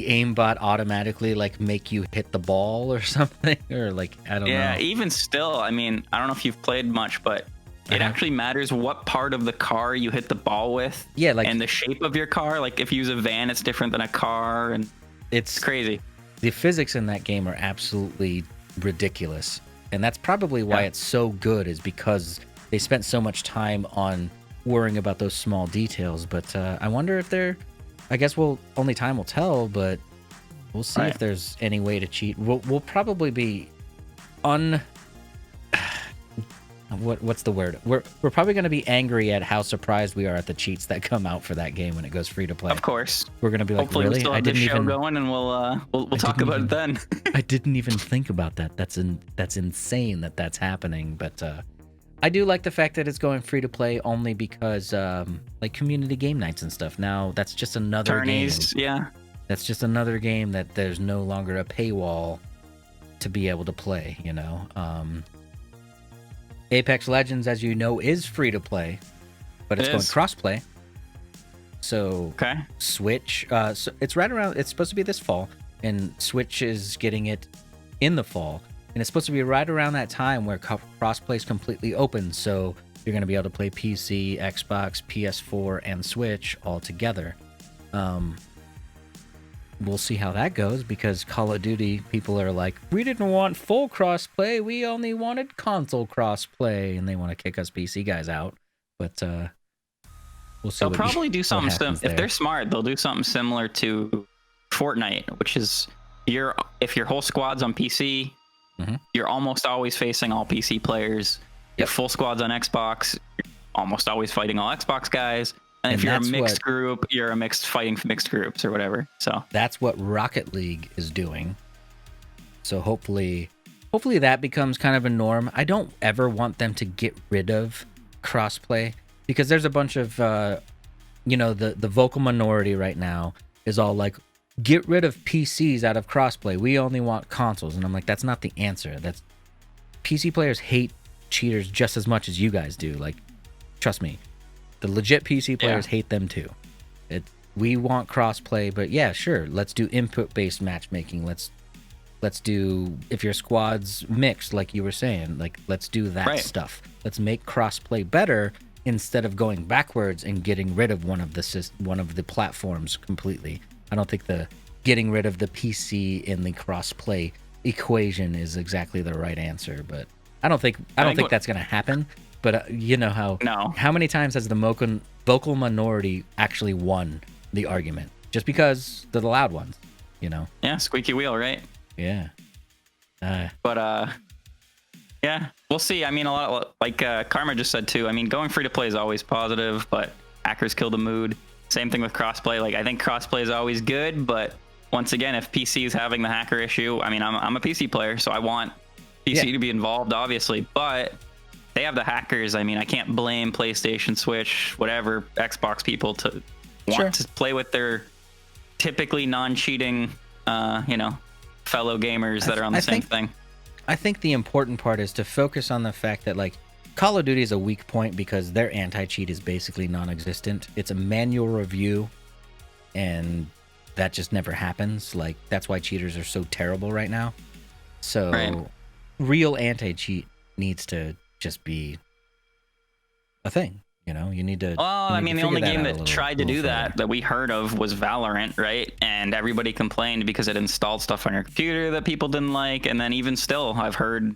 aimbot automatically like make you hit the ball or something, or like I don't know. Yeah, even still, I mean, I don't know if you've played much, but it actually matters what part of the car you hit the ball with. Yeah, like, and the shape of your car. Like if you use a van, it's different than a car, and it's crazy. The physics in that game are absolutely ridiculous, and that's probably why it's so good, is because they spent so much time on worrying about those small details. But I wonder if I guess only time will tell, but we'll see if there's any way to cheat. We'll probably be what's the word? We're probably going to be angry at how surprised we are at the cheats that come out for that game when it goes free to play. Of course, we're going to be like, hopefully really? we still have the show going, and we'll talk about it then. I didn't even think about that. That's insane that's happening. But I do like the fact that it's going free to play, only because like community game nights and stuff. Now that's just another Tourneys, game. Yeah. That's just another game that there's no longer a paywall to be able to play, Apex Legends, as you know, is free to play, but it's going cross-play. So Switch, so it's right around, it's supposed to be this fall, and Switch is getting it in the fall. And it's supposed to be right around that time where crossplay is completely open, so you're going to be able to play PC, Xbox, PS4, and Switch all together. we'll see how that goes, because Call of Duty people are like, we didn't want full crossplay, we only wanted console crossplay, and they want to kick us PC guys out. But we'll see. They'll probably do something if they're smart. They'll do something similar to Fortnite, which is if your whole squad's on PC, you're almost always facing all PC players. If full squad's on Xbox, you're almost always fighting all Xbox guys. And if you're a mixed group, you're fighting mixed groups or whatever. So that's what Rocket League is doing. So hopefully that becomes kind of a norm. I don't ever want them to get rid of crossplay, because there's a bunch of the vocal minority right now is all like, get rid of PCs out of crossplay. We only want consoles. And I'm like, that's not the answer. That's PC players hate cheaters just as much as you guys do. Like, trust me. The legit PC players hate them too. We want crossplay, but yeah, sure. Let's do input-based matchmaking. Let's do, if your squad's mixed, like you were saying, like, let's do that stuff. Let's make crossplay better instead of going backwards and getting rid of one of the platforms completely. I don't think the getting rid of the PC in the crossplay equation is exactly the right answer, but I don't think that's going to happen. But you know how many times has the vocal minority actually won the argument? Just because they're the loud ones, you know? Yeah, squeaky wheel, right? Yeah. But yeah, we'll see. I mean, a lot like Karma just said too. I mean, going free to play is always positive, but hackers kill the mood. Same thing with crossplay. Like, I think crossplay is always good, but once again, if PC is having the hacker issue, I mean, I'm a PC player, so I want PC to be involved, obviously, but they have the hackers. I mean, I can't blame PlayStation, Switch, whatever, Xbox people to want to play with their typically non-cheating, fellow gamers that are on the same thing. I think the important part is to focus on the fact that, like, Call of Duty is a weak point because their anti-cheat is basically non-existent. It's a manual review, and that just never happens. Like, that's why cheaters are so terrible right now. So real anti-cheat needs to just be a thing. You know, you need to. Well, I mean, the only game that tried to do that we heard of was Valorant, right? And everybody complained because it installed stuff on your computer that people didn't like. And then even still, I've heard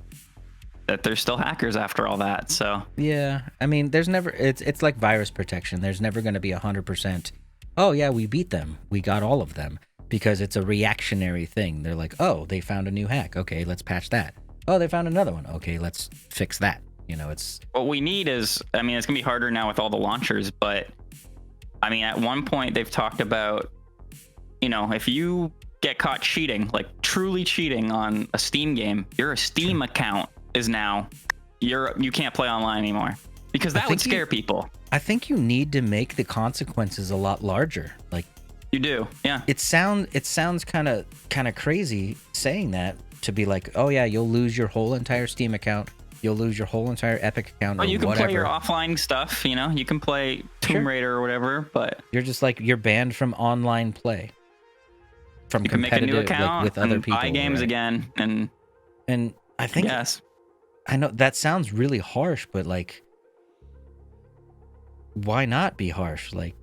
that there's still hackers after all that. So yeah, I mean, there's never. It's like virus protection. There's never going to be 100%. Oh yeah, we beat them. We got all of them, because it's a reactionary thing. They're like, oh, they found a new hack. Okay, let's patch that. Oh, they found another one. Okay, let's fix that. You know, it's what we need is, I mean, it's gonna be harder now with all the launchers, but I mean, at one point they've talked about, you know, if you get caught cheating, like truly cheating on a Steam game, your Steam account is now you can't play online anymore, because that would scare people. I think you need to make the consequences a lot larger. Like, you do, yeah. It sounds kind of crazy saying that, to be like, oh yeah, you'll lose your whole entire Steam account. You'll lose your whole entire Epic account. Well, or you can whatever. play your offline stuff, you know? You can play Tomb Raider or whatever, but you're just like, you're banned from online play. From you can make a new account, like, with other people. Buy games again, and I think I know that sounds really harsh, but like, why not be harsh? Like,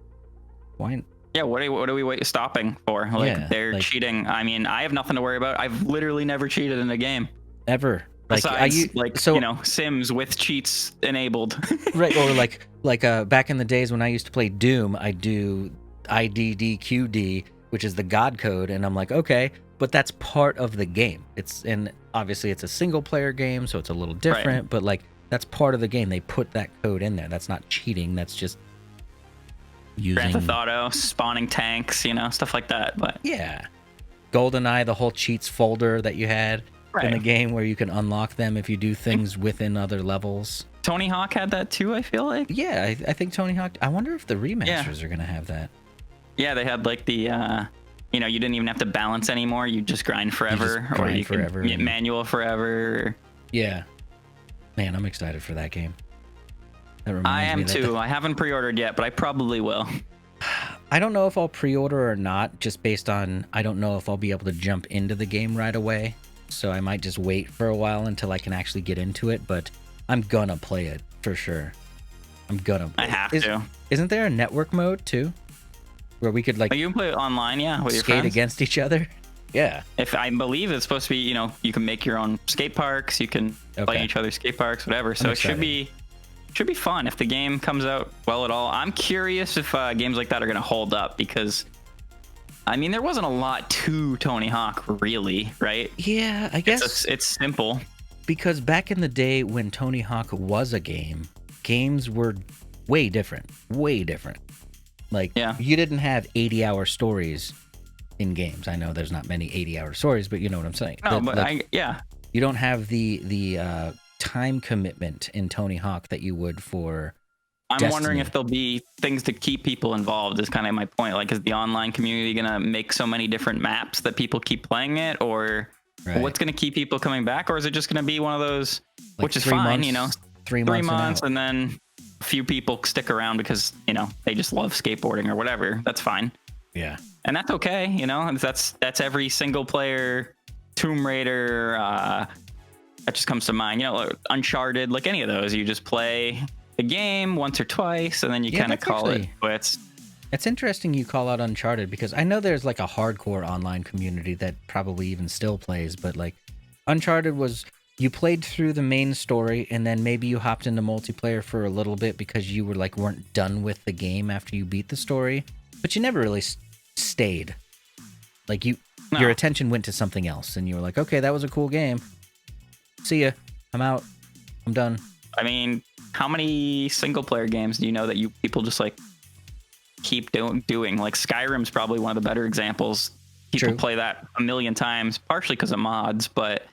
why? Yeah, what are we stopping for? Like, they're cheating. I mean, I have nothing to worry about. I've literally never cheated in a game. Ever. Besides, Sims with cheats enabled. Right, or like back in the days when I used to play Doom, I do IDDQD, which is the God code, and I'm like, okay, but that's part of the game. And obviously it's a single player game, so it's a little different, but like, that's part of the game. They put that code in there. That's not cheating. That's just using Grand Theft Auto, spawning tanks, you know, stuff like that. But yeah, GoldenEye, the whole cheats folder that you had in the game where you can unlock them if you do things within other levels. Tony Hawk had that too, I feel like. Yeah, I think Tony Hawk. I wonder if the remasters are gonna have that. Yeah, they had like the you know, you didn't even have to balance anymore. You just grind forever, or you could get manual forever. Yeah, man, I'm excited for that game. I am too. I haven't pre-ordered yet, but I probably will. I don't know if I'll pre-order or not, just based on, I don't know if I'll be able to jump into the game right away. So I might just wait for a while until I can actually get into it, but I'm gonna play it for sure. I have to. Isn't there a network mode too? where we could like you can play it online, yeah, with your skate friends. against each other. Yeah. If I believe it's supposed to be, you can make your own skate parks, you can play in each other's skate parks, whatever. So it should be fun if the game comes out well at all. I'm curious if games like that are going to hold up because, I mean, there wasn't a lot to Tony Hawk, really, right? Yeah, I guess it's simple. Because back in the day when Tony Hawk was a game, games were way different. Way different. Like, you didn't have 80-hour stories in games. I know there's not many 80-hour stories, but you know what I'm saying. No, you don't have the time commitment in Tony Hawk that you would for I'm wondering if there'll be things to keep people involved is kind of my point. Like, is the online community going to make so many different maps that people keep playing it? Or what's going to keep people coming back? Or is it just going to be one of those, like which is fine, months, 3 months and then a few people stick around because, they just love skateboarding or whatever. That's fine. Yeah. And that's okay. That's every single player Tomb Raider, that just comes to mind, Uncharted, like any of those. You just play the game once or twice and then you kind of call it quits. It's interesting you call out Uncharted because I know there's like a hardcore online community that probably even still plays, but like Uncharted was, you played through the main story and then maybe you hopped into multiplayer for a little bit because you weren't done with the game after you beat the story, but you never really stayed. Like your attention went to something else and you were like, okay, that was a cool game. See ya. I'm out. I'm done. I mean, how many single player games do you know that people just like keep doing? Like Skyrim's probably one of the better examples. People play that a million times, partially because of mods, but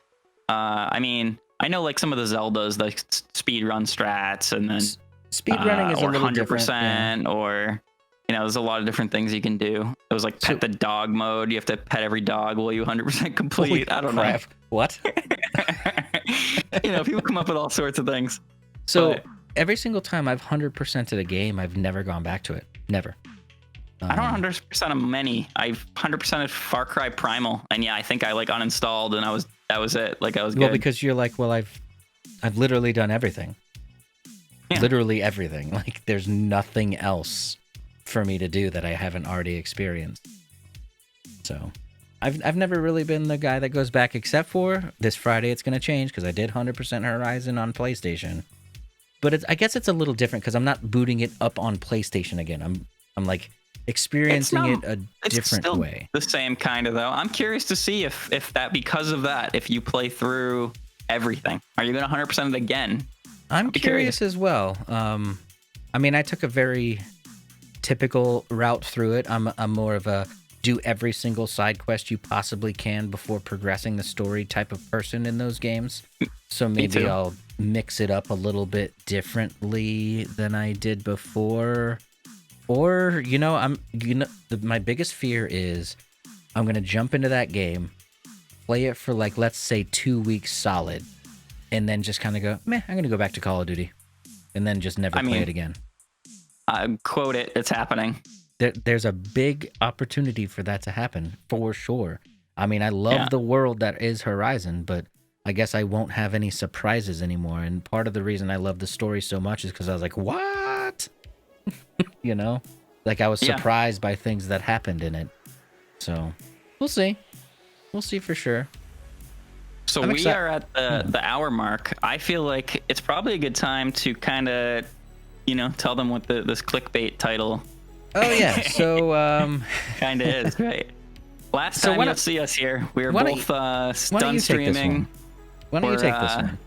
I mean, I know like some of the Zeldas, like speedrun strats, and then speedrunning is a little 100%, or there's a lot of different things you can do. It was like pet the dog mode. You have to pet every dog while you 100% complete. I don't know. What? People come up with all sorts of things. So every single time I've 100%ed a game, I've never gone back to it. Never. I don't 100% of many. I've 100%ed Far Cry Primal, and I think I like uninstalled, and that was it. Like I was good. Well, because you're like, well, I've literally done everything. Yeah. Literally everything. Like there's nothing else for me to do that I haven't already experienced. So I've never really been the guy that goes back, except for this Friday. It's going to change because I did 100% Horizon on PlayStation. But I guess it's a little different because I'm not booting it up on PlayStation again. I'm like experiencing it a different way. The same kind of though. I'm curious to see if that, because of that, if you play through everything, are you going to 100% it again? I'm curious as well. I mean, I took a very typical route through it. I'm more of a do every single side quest you possibly can before progressing the story type of person in those games. So maybe I'll mix it up a little bit differently than I did before. Or, my biggest fear is I'm going to jump into that game, play it for like, let's say 2 weeks solid, and then just kind of go, I'm going to go back to Call of Duty, and then just never play it again. Quote it, it's happening. There's a big opportunity for that to happen, for sure. I mean, I love the world that is Horizon, but I guess I won't have any surprises anymore. And part of the reason I love the story so much is because I was like, what? Like I was surprised by things that happened in it. So we'll see. We'll see for sure. So we are at the hour mark. I feel like it's probably a good time to kind of, tell them what this clickbait title. Oh yeah, so kind of is, right? Last time you'll see us here, we were both done streaming. Why don't you take this one?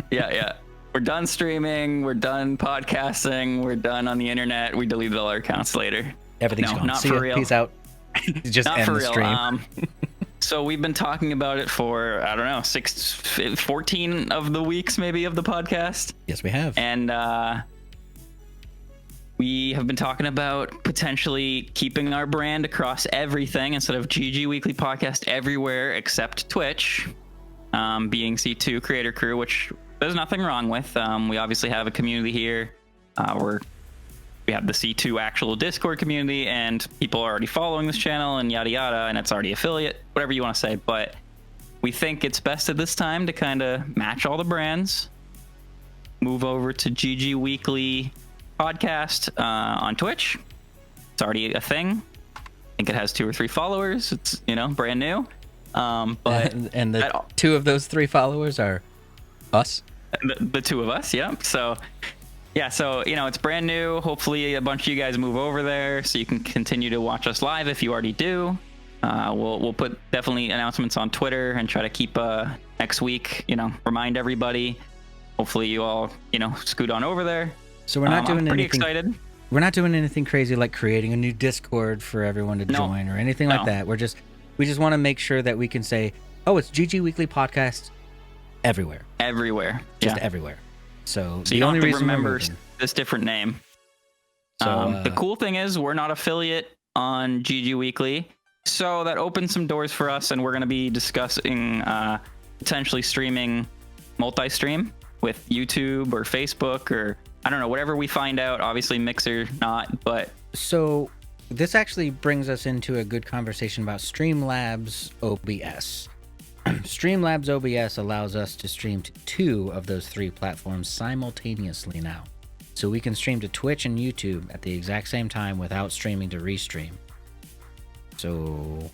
Yeah. We're done streaming. We're done podcasting. We're done on the internet. We deleted all our accounts later. Everything's gone. Not see for ya. real. Peace out. Just not end for the real. stream. So we've been talking about it for, I don't know, 14 of the weeks maybe of the podcast. Yes, we have. And we have been talking about potentially keeping our brand across everything instead of GG Weekly Podcast everywhere except Twitch, being C2 Creator Crew, which there's nothing wrong with. We obviously have a community here. We have the C2 actual Discord community, and people are already following this channel and yada yada, and it's already affiliate, whatever you want to say. But we think it's best at this time to kind of match all the brands, move over to GG Weekly Podcast on Twitch, It's already a thing. I think it has 2 or 3 followers. It's, brand new. But and the 2 of those 3 followers are us. The 2 of us, yeah. So yeah, so it's brand new. Hopefully a bunch of you guys move over there so you can continue to watch us live if you already do. We'll put definitely announcements on Twitter and try to keep next week, remind everybody. Hopefully you all, scoot on over there. So we're not doing I'm pretty anything excited. We're not doing anything crazy like creating a new Discord for everyone to join or anything like that. We just want to make sure that we can say, "Oh, it's GG Weekly Podcast everywhere." Everywhere. Just everywhere. So the only reason to remember this different name. So the cool thing is we're not affiliate on GG Weekly, so that opens some doors for us, and we're going to be discussing potentially streaming multi-stream with YouTube or Facebook or I don't know, whatever we find out. Obviously Mixer not, but so this actually brings us into a good conversation about Streamlabs OBS. Streamlabs OBS allows us to stream to 2 of those 3 platforms simultaneously now. So we can stream to Twitch and YouTube at the exact same time without streaming to Restream. So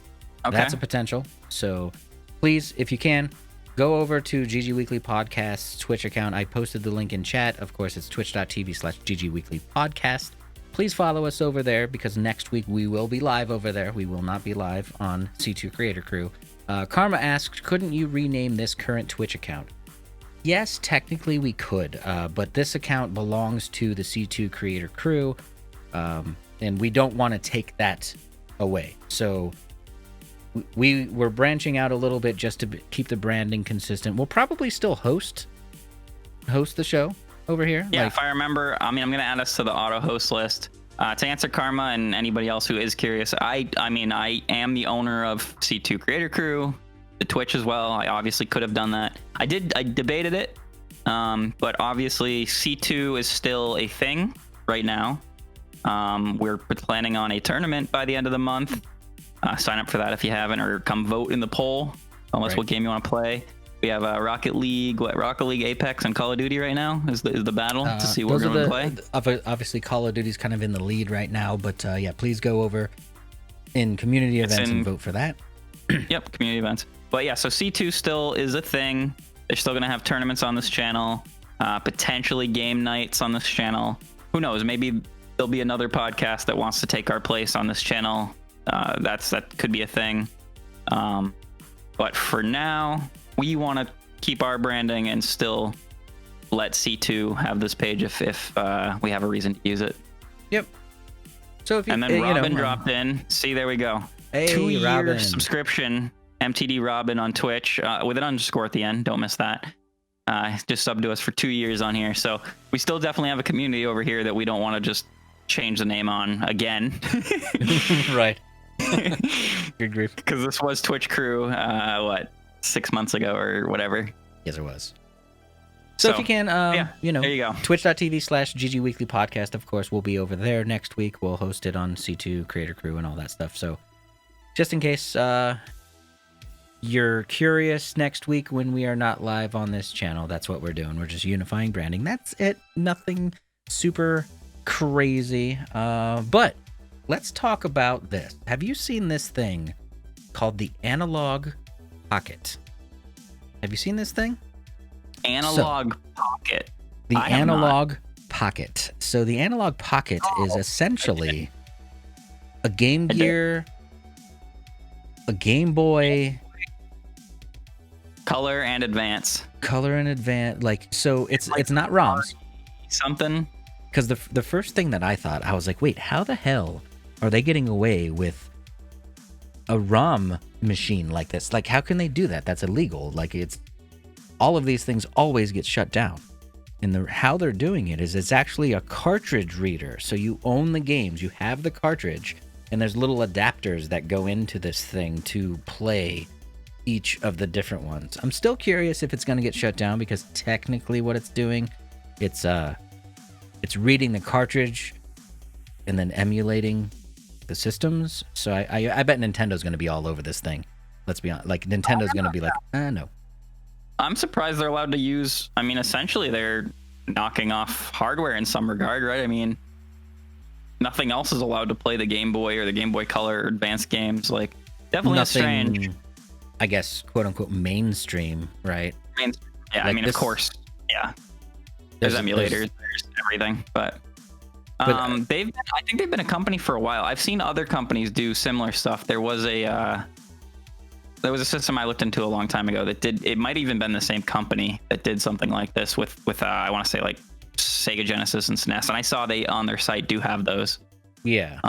that's a potential. So please, if you can, go over to GG Weekly Podcast's Twitch account. I posted the link in chat. Of course, it's twitch.tv/GG Weekly Podcast. Please follow us over there because next week we will be live over there. We will not be live on C2 Creator Crew. Karma asked, couldn't you rename this current Twitch account? Yes, technically we could, but this account belongs to the C2 Creator Crew, and we don't want to take that away. So we're branching out a little bit just to keep the branding consistent. We'll probably still host the show over here. Yeah, if I remember, I'm going to add us to the auto host list. To answer Karma and anybody else who is curious, I am the owner of C2 Creator Crew, the Twitch as well. I obviously could have done that. I debated it, but obviously C2 is still a thing right now. We're planning on a tournament by the end of the month. Sign up for that if you haven't, or come vote in the poll. Tell us what game you want to play. We have Rocket League, Apex, and Call of Duty right now is the battle to see what we're going to play. Obviously, Call of Duty's kind of in the lead right now, but yeah, please go over in community events and vote for that. Yep, community events. But yeah, so C2 still is a thing. They're still going to have tournaments on this channel, potentially game nights on this channel. Who knows? Maybe there'll be another podcast that wants to take our place on this channel. That could be a thing. But for now, we want to keep our branding and still let C2 have this page if we have a reason to use it. Yep. So if you, and then Robin dropped in. See, there we go. Hey, 2-year Robin. subscription. MTD Robin on Twitch with an underscore at the end. Don't miss that. Just subbed to us for 2 years on here. So we still definitely have a community over here that we don't want to just change the name on again. Right. Good grief. Because this was Twitch Crew, 6 months ago or whatever. Yes, it was. So if you can, there you go. Twitch.tv/GG Weekly Podcast, of course, we'll be over there next week. We'll host it on C2 Creator Crew and all that stuff. So just in case you're curious, next week when we are not live on this channel, that's what we're doing. We're just unifying branding. That's it. Nothing super crazy. But let's talk about this. Have you seen this thing called the Analog Pocket? Have you seen this thing? Analog Pocket. The Analog Pocket. So the Analog Pocket is essentially a Game Gear, a Game Boy, color and advance. Like, so it's not ROMs. Something. Because the first thing that I thought, I was like, wait, how the hell are they getting away with a ROM machine like this? Like, how can they do that? That's illegal. Like, it's all of these things always get shut down. And how they're doing it is it's actually a cartridge reader. So you own the games, you have the cartridge, and there's little adapters that go into this thing to play each of the different ones. I'm still curious if it's going to get shut down because technically what it's doing, it's reading the cartridge and then emulating the systems. So I bet Nintendo's going to be all over this thing. Let's be honest. Like, Nintendo's going to be like, no. I'm surprised they're allowed to use, essentially they're knocking off hardware in some regard, right? nothing else is allowed to play the Game Boy or the Game Boy Color or advanced games. Like, definitely strange. I guess, quote unquote, mainstream, right? Yeah, I mean, of course, yeah. There's emulators, there's everything, but I think they've been a company for a while. I've seen other companies do similar stuff. There was a system I looked into a long time ago that did. It might even been the same company that did something like this with I want to say like Sega Genesis and SNES, and I saw they on their site do have those. Yeah.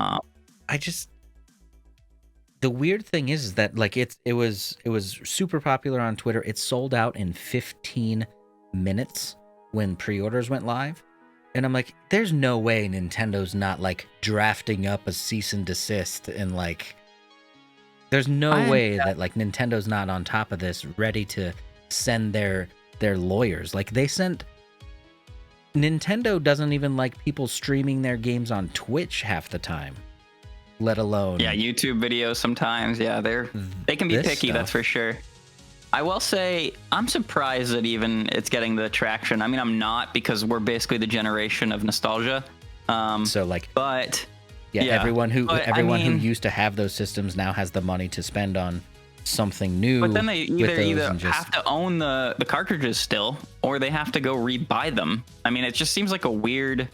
The weird thing is that like it was super popular on Twitter. It sold out in 15 minutes when pre-orders went live. And I'm like, there's no way Nintendo's not like drafting up a cease and desist and like there's no way that like Nintendo's not on top of this, ready to send their lawyers. Like Nintendo doesn't even like people streaming their games on Twitch half the time, let alone YouTube videos sometimes. Yeah, they can be picky, that's for sure. I will say I'm surprised that even it's getting the traction. I mean, I'm not, because we're basically the generation of nostalgia. Everyone who used to have those systems now has the money to spend on something new. But then they either have to own the cartridges still, or they have to go rebuy them. I mean, it just seems like a weird.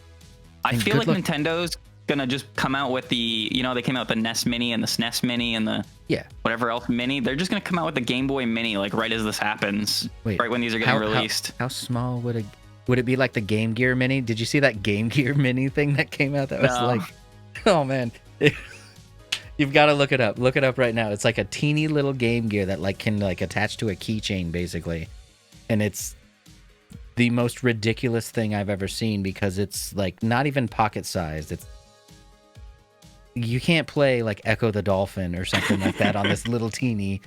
I feel like Nintendo's gonna just come out with the, they came out with the NES Mini and the SNES Mini and the whatever else Mini. They're just gonna come out with the Game Boy Mini like right as this happens, right when these are getting released. How small would it be? Like the Game Gear Mini? Did you see that Game Gear Mini thing that came out? That was like, oh man, you've got to look it up. Look it up right now. It's like a teeny little Game Gear that like can like attach to a keychain basically, and it's the most ridiculous thing I've ever seen because it's like not even pocket sized. You can't play like Echo the Dolphin or something like that on this little tiny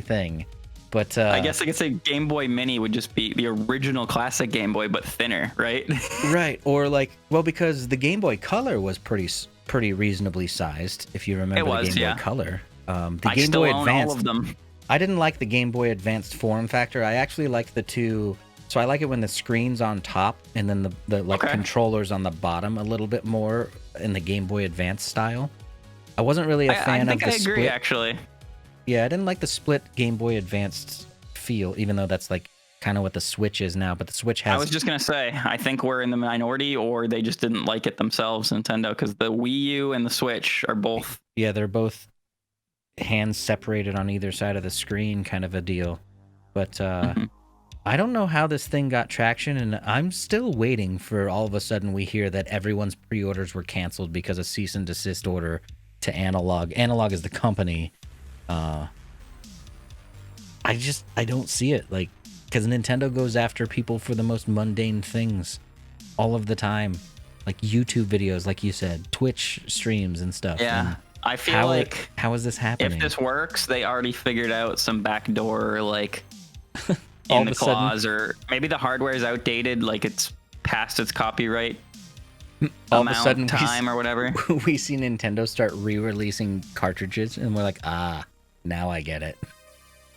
thing. But I guess I could say Game Boy Mini would just be the original classic Game Boy, but thinner, right? Right. Or like, well, because the Game Boy Color was pretty reasonably sized, if you remember the Game Boy Color. The Game Boy Advance. All of them. I didn't like the Game Boy Advanced form factor. I actually liked the two. So I like it when the screen's on top and then the controllers on the bottom a little bit more in the Game Boy Advance style. I wasn't really a fan of the split. I agree, actually. Yeah, I didn't like the split Game Boy Advanced feel, even though that's like kind of what the Switch is now. But the Switch has. I was just gonna say, I think we're in the minority, or they just didn't like it themselves, Nintendo, because the Wii U and the Switch are both. Yeah, they're both hands separated on either side of the screen, kind of a deal. But I don't know how this thing got traction, and I'm still waiting for all of a sudden we hear that everyone's pre-orders were canceled because of cease and desist order to Analog. Analog is the company. I don't see it, like, because Nintendo goes after people for the most mundane things all of the time, like YouTube videos, like you said, Twitch streams and stuff. Yeah, and I feel like how is this happening? If this works, they already figured out some backdoor, like, in the clause, or maybe the hardware is outdated, like it's past its copyright all of a sudden time or whatever. We see Nintendo start re-releasing cartridges, and we're like, now I get it.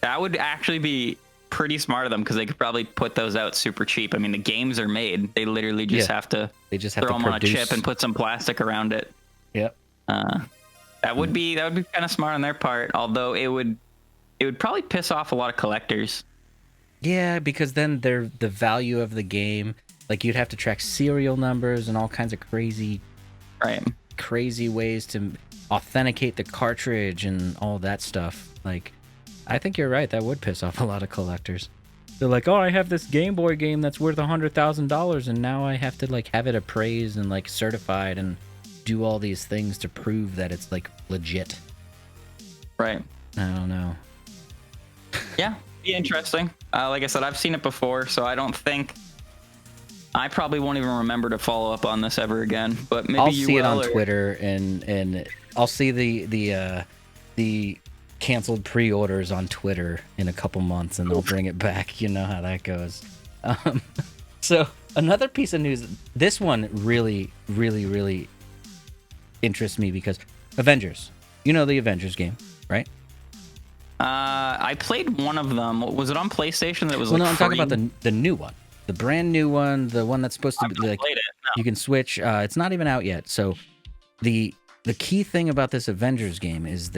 That would actually be pretty smart of them, because they could probably put those out super cheap. I mean, the games are made; they literally just have to throw them on a chip and put some plastic around it. Yep. That would be kind of smart on their part. Although it would probably piss off a lot of collectors. Yeah, because then the value of the game, like you'd have to track serial numbers and all kinds of crazy ways to authenticate the cartridge and all that stuff. Like, I think you're right. That would piss off a lot of collectors. They're like, oh, I have this Game Boy game that's worth $100,000, and now I have to like have it appraised and like certified and do all these things to prove that it's like legit. Right. I don't know. Yeah. Be interesting. Like I said, I've seen it before, so I don't think I probably won't even remember to follow up on this ever again. But maybe I'll see it on Twitter, and I'll see the canceled pre-orders on Twitter in a couple months, and they'll bring it back. You know how that goes. So another piece of news. This one really, really, really interests me because Avengers. You know the Avengers game, right? I played one of them. Was it on PlayStation? That was no, I'm talking about the new one, the brand new one, the one that's supposed to be like you can switch. It's not even out yet. So the key thing about this Avengers game is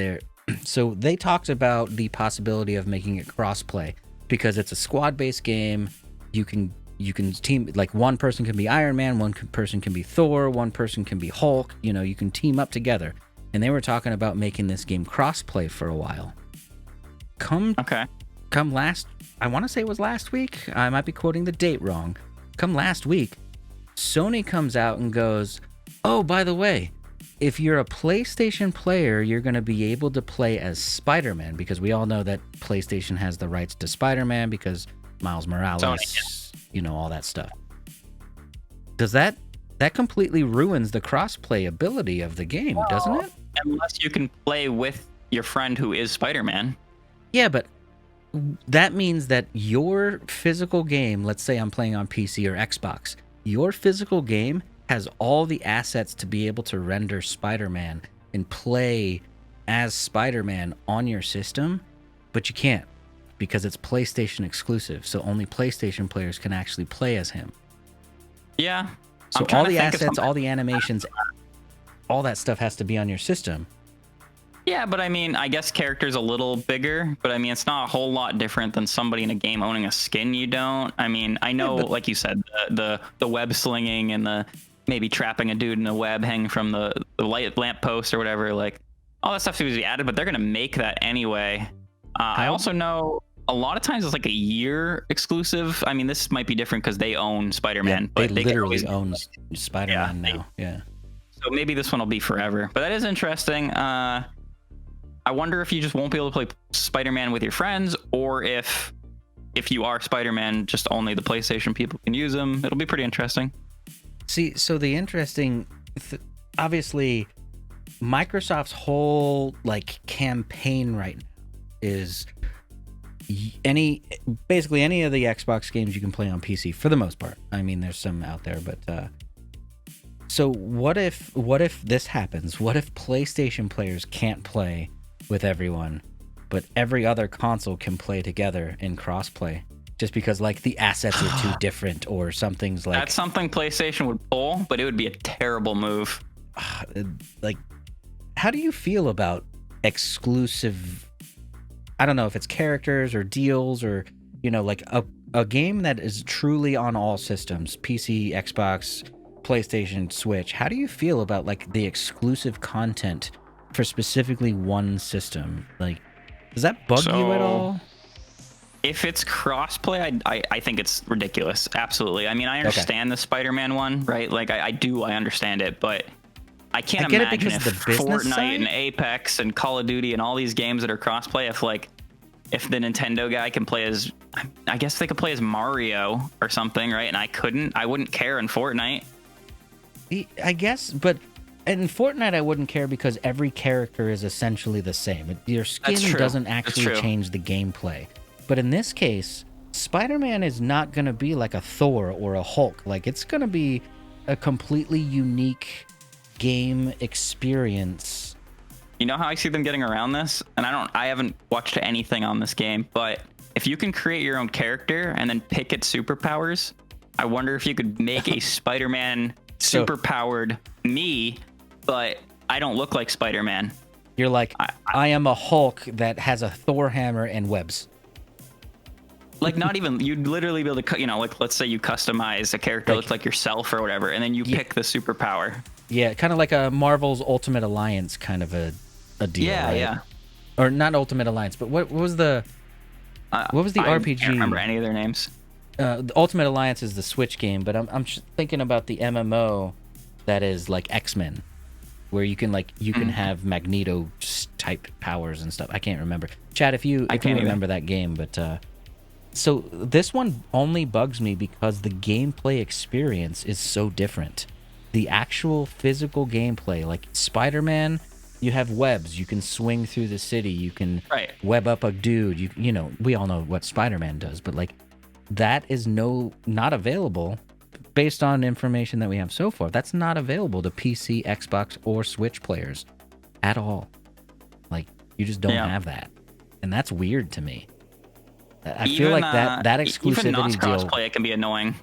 so they talked about the possibility of making it crossplay because it's a squad-based game. You can team, like one person can be Iron Man, one person can be Thor, one person can be Hulk. You can team up together. And they were talking about making this game crossplay for a while. Come last, I want to say it was last week. I might be quoting the date wrong. Come last week, Sony comes out and goes, "Oh, by the way, if you're a PlayStation player, you're going to be able to play as Spider-Man," because we all know that PlayStation has the rights to Spider-Man because Miles Morales, Sony, all that stuff. Does that completely ruins the cross-play ability of the game, doesn't it? Unless you can play with your friend who is Spider-Man. Yeah, but that means that your physical game, let's say I'm playing on PC or Xbox, your physical game has all the assets to be able to render Spider-Man and play as Spider-Man on your system, but you can't because it's PlayStation exclusive, so only PlayStation players can actually play as him. Yeah. So all the assets, all the animations, all that stuff has to be on your system. Yeah, but I mean, I guess character's a little bigger, but I mean, it's not a whole lot different than somebody in a game owning a skin you don't. I mean, I know, like you said, the web slinging and the maybe trapping a dude in a web hanging from the light lamp post or whatever, like all that stuff seems to be added, but they're going to make that anyway. I also know a lot of times it's like a year exclusive. I mean, this might be different because they own Spider-Man. Yeah, they literally own Spider-Man now. Yeah. So maybe this one will be forever, but that is interesting. I wonder if you just won't be able to play Spider-Man with your friends, or if you are Spider-Man, just only the PlayStation people can use them. It'll be pretty interesting. See, so the interesting, obviously, Microsoft's whole campaign right now is basically any of the Xbox games you can play on PC for the most part. I mean, there's some out there, but so what if this happens? What if PlayStation players can't play with everyone, but every other console can play together in crossplay? Just because the assets are too different or something's like... That's something PlayStation would pull, but it would be a terrible move. How do you feel about exclusive... I don't know if it's characters or deals or, a game that is truly on all systems, PC, Xbox, PlayStation, Switch. How do you feel about the exclusive content for specifically one system? Does that bug you at all? If it's crossplay, I think it's ridiculous. Absolutely. I mean, I understand the Spider-Man one, right? I understand it, but I can't imagine if Fortnite and Apex and Call of Duty and all these games that are crossplay, if the Nintendo guy can play as, I guess they could play as Mario or something, right? And I wouldn't care in Fortnite. I guess, but in Fortnite I wouldn't care because every character is essentially the same. Your skin doesn't actually change the gameplay. But in this case, Spider-Man is not going to be like a Thor or a Hulk. It's going to be a completely unique game experience. You know how I see them getting around this? And I haven't watched anything on this game, but if you can create your own character and then pick its superpowers, I wonder if you could make a Spider-Man superpowered me, but I don't look like Spider-Man. You're like, I am a Hulk that has a Thor hammer and webs. Not even, you'd literally be able to, let's say you customize a character that looks like yourself or whatever, and then you pick the superpower. Yeah, kind of like a Marvel's Ultimate Alliance kind of a deal. Yeah, right? Yeah. Or not Ultimate Alliance, but what was the RPG? I can't remember any of their names. The Ultimate Alliance is the Switch game, but I'm thinking about the MMO that is like X-Men, where you can can have Magneto type powers and stuff. I can't remember. Chad, if you remember that game, but so this one only bugs me because the gameplay experience is so different. The actual physical gameplay, like Spider-Man, you have webs. You can swing through the city. You can web up a dude. We all know what Spider-Man does, but that is not available based on information that we have so far. That's not available to PC, Xbox, or Switch players at all. You just don't have that, and that's weird to me. I feel like that exclusivity even deal. crossplay, it can be annoying.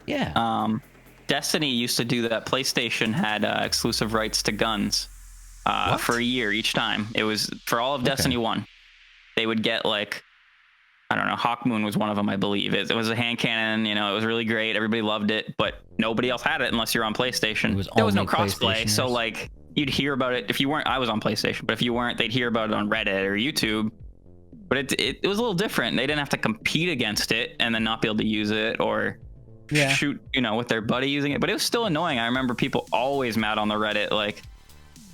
Yeah. Destiny used to do that. PlayStation had exclusive rights to guns for a year each time. It was for all of Destiny 1. They would get like, I don't know, Hawkmoon was one of them, I believe. It was a hand cannon, you know, it was really great. Everybody loved it, but nobody else had it unless you're on PlayStation. There was no crossplay, so like you'd hear about it if you weren't. I was on PlayStation, but if you weren't, they'd hear about it on Reddit or YouTube. But it was a little different. They didn't have to compete against it and then not be able to use it or shoot, you know, with their buddy using it. But it was still annoying. I remember people always mad on the Reddit, like,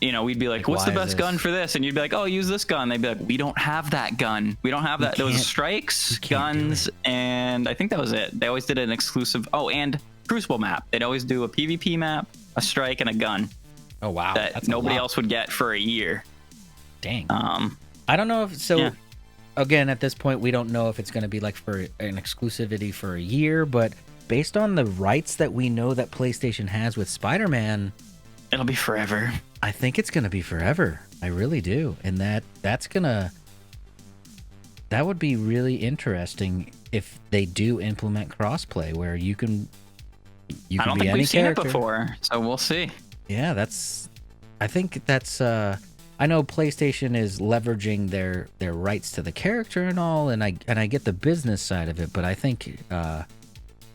you know, we'd be like, what's the best gun for this? And you'd be like, oh, use this gun. They'd be like, we don't have that gun. We don't have that. There was strikes, guns, and I think that was it. They always did an exclusive. Oh, and Crucible map. They'd always do a PvP map, a strike, and a gun. Oh, wow. That nobody else would get for a year. Dang. I don't know if so. Yeah. Again, at this point, we don't know if it's going to be like for an exclusivity for a year, but based on the rights that we know that PlayStation has with Spider-Man, it'll be forever. I think it's going to be forever. I really do. And that would be really interesting if they do implement crossplay where you can I don't think we've seen it before, so we'll see. Yeah, I think that's I know PlayStation is leveraging their rights to the character and all, and I get the business side of it, but I think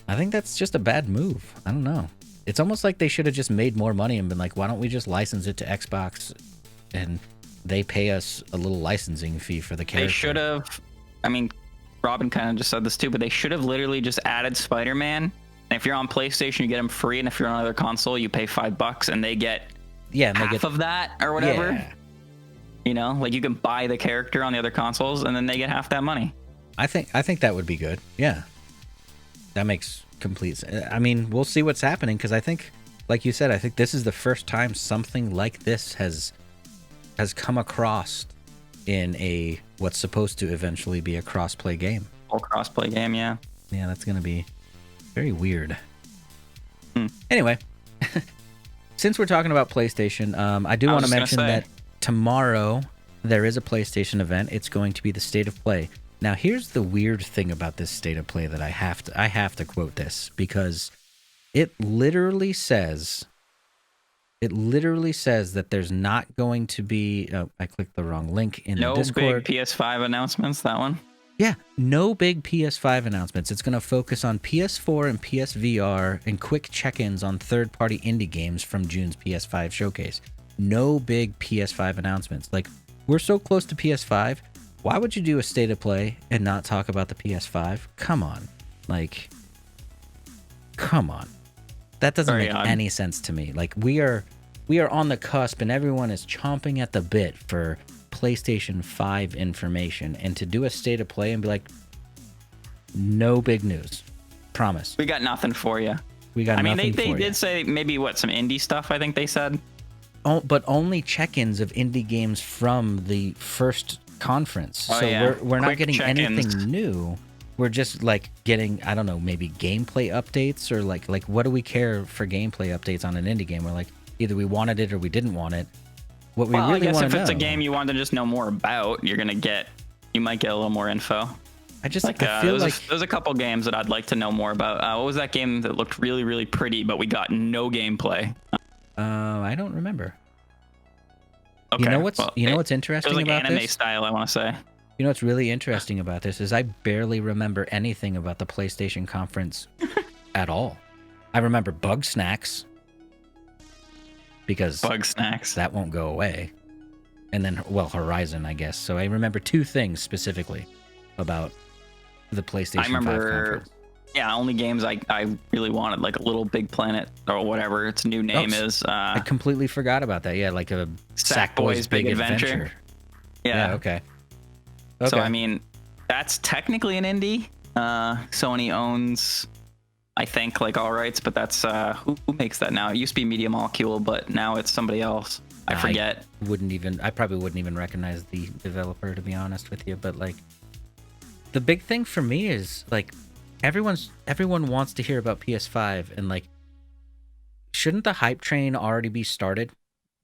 that's just a bad move. I don't know. It's almost like they should have just made more money and been like, why don't we just license it to Xbox and they pay us a little licensing fee for the character? They should have. I mean, Robin kind of just said this too, but they should have literally just added Spider-Man. And if you're on PlayStation, you get him free, and if you're on another console, you pay $5 and they get half of that or whatever. Yeah. You know, like you can buy the character on the other consoles, and then they get half that money. I think that would be good. Yeah, that makes complete sense. I mean, we'll see what's happening because I think, like you said, I think this is the first time something like this has come across in a what's supposed to eventually be a cross-play game. Full cross-play game, yeah. Yeah, that's gonna be very weird. Anyway, since we're talking about PlayStation, I do want to mention that tomorrow there is a PlayStation event. It's going to be the State of Play. Now, here's the weird thing about this State of Play that I have to quote this because it literally says that there's not going to be. Oh, I clicked the wrong link in the Discord. No big PS5 announcements. That one. Yeah, no big PS5 announcements. It's going to focus on PS4 and PSVR and quick check-ins on third-party indie games from June's PS5 showcase. No big PS5 announcements. Like, we're so close to PS5. Why would you do a State of Play and not talk about the PS5? Come on. Like, come on. That doesn't make any sense to me. Like, we are on the cusp and everyone is chomping at the bit for PlayStation 5 information, and to do a State of Play and be like, no big news. Promise. We got nothing for you. We got nothing for you. They did say maybe some indie stuff, I think they said. Oh, but only check-ins of indie games from the first conference. We're not getting anything new. We're just like getting, I don't know, maybe gameplay updates or like what do we care for gameplay updates on an indie game? We're like, either we wanted it or we didn't want it. What we really want to know. I guess if it's a game you want to just know more about, you might get a little more info. I feel like there's a couple games that I'd like to know more about. What was that game that looked really, really pretty, but we got no gameplay? I don't remember. Okay. You know what's interesting it was like about anime this? Style, I want to say. You know what's really interesting about this is I barely remember anything about the PlayStation conference at all. I remember Bug Snacks because that won't go away. And then, Horizon, I guess. So I remember two things specifically about the PlayStation 5 conference. Yeah, only games I really wanted, like Little Big Planet or whatever its new name is. I completely forgot about that. Yeah, like a Sackboy's Big Adventure. Yeah, okay. So, I mean, that's technically an indie. Sony owns, I think, like all rights, but that's who makes that now? It used to be Media Molecule, but now it's somebody else. I forget. I probably wouldn't even recognize the developer, to be honest with you. But like, the big thing for me is like, everyone wants to hear about PS5, and like, shouldn't the hype train already be started?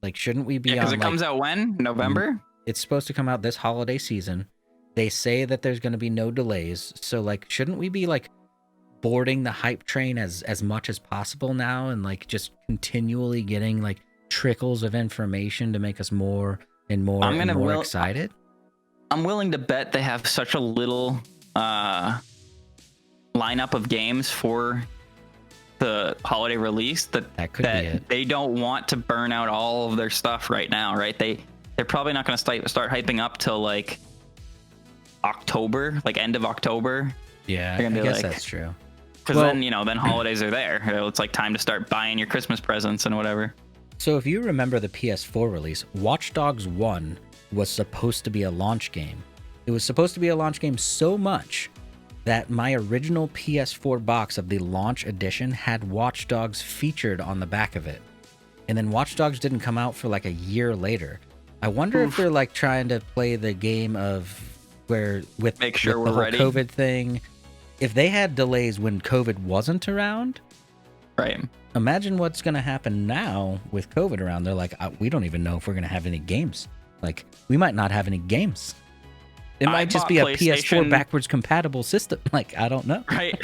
Like, shouldn't we be on? Because it comes out when? November? It's supposed to come out this holiday season. They say that there's going to be no delays, so like, shouldn't we be like boarding the hype train as much as possible now, and like just continually getting like trickles of information to make us more and more and more excited. I'm willing to bet they have such a little lineup of games for the holiday release that they don't want to burn out all of their stuff right now, right? They're probably not going to start hyping up till like October, like end of October. Yeah, I guess that's true. Because then, then holidays are there. It's like time to start buying your Christmas presents and whatever. So if you remember the PS4 release, Watch Dogs 1 was supposed to be a launch game. It was supposed to be a launch game so much that my original PS4 box of the launch edition had Watch Dogs featured on the back of it. And then Watch Dogs didn't come out for like a year later. I wonder if they're like trying to play the game of where with make sure with we're the whole ready. COVID thing. If they had delays when COVID wasn't around, right? Imagine what's going to happen now with COVID around. They're like, we don't even know if we're going to have any games. Like, we might not have any games. It might just be a PS4 backwards compatible system. Like, I don't know. Right.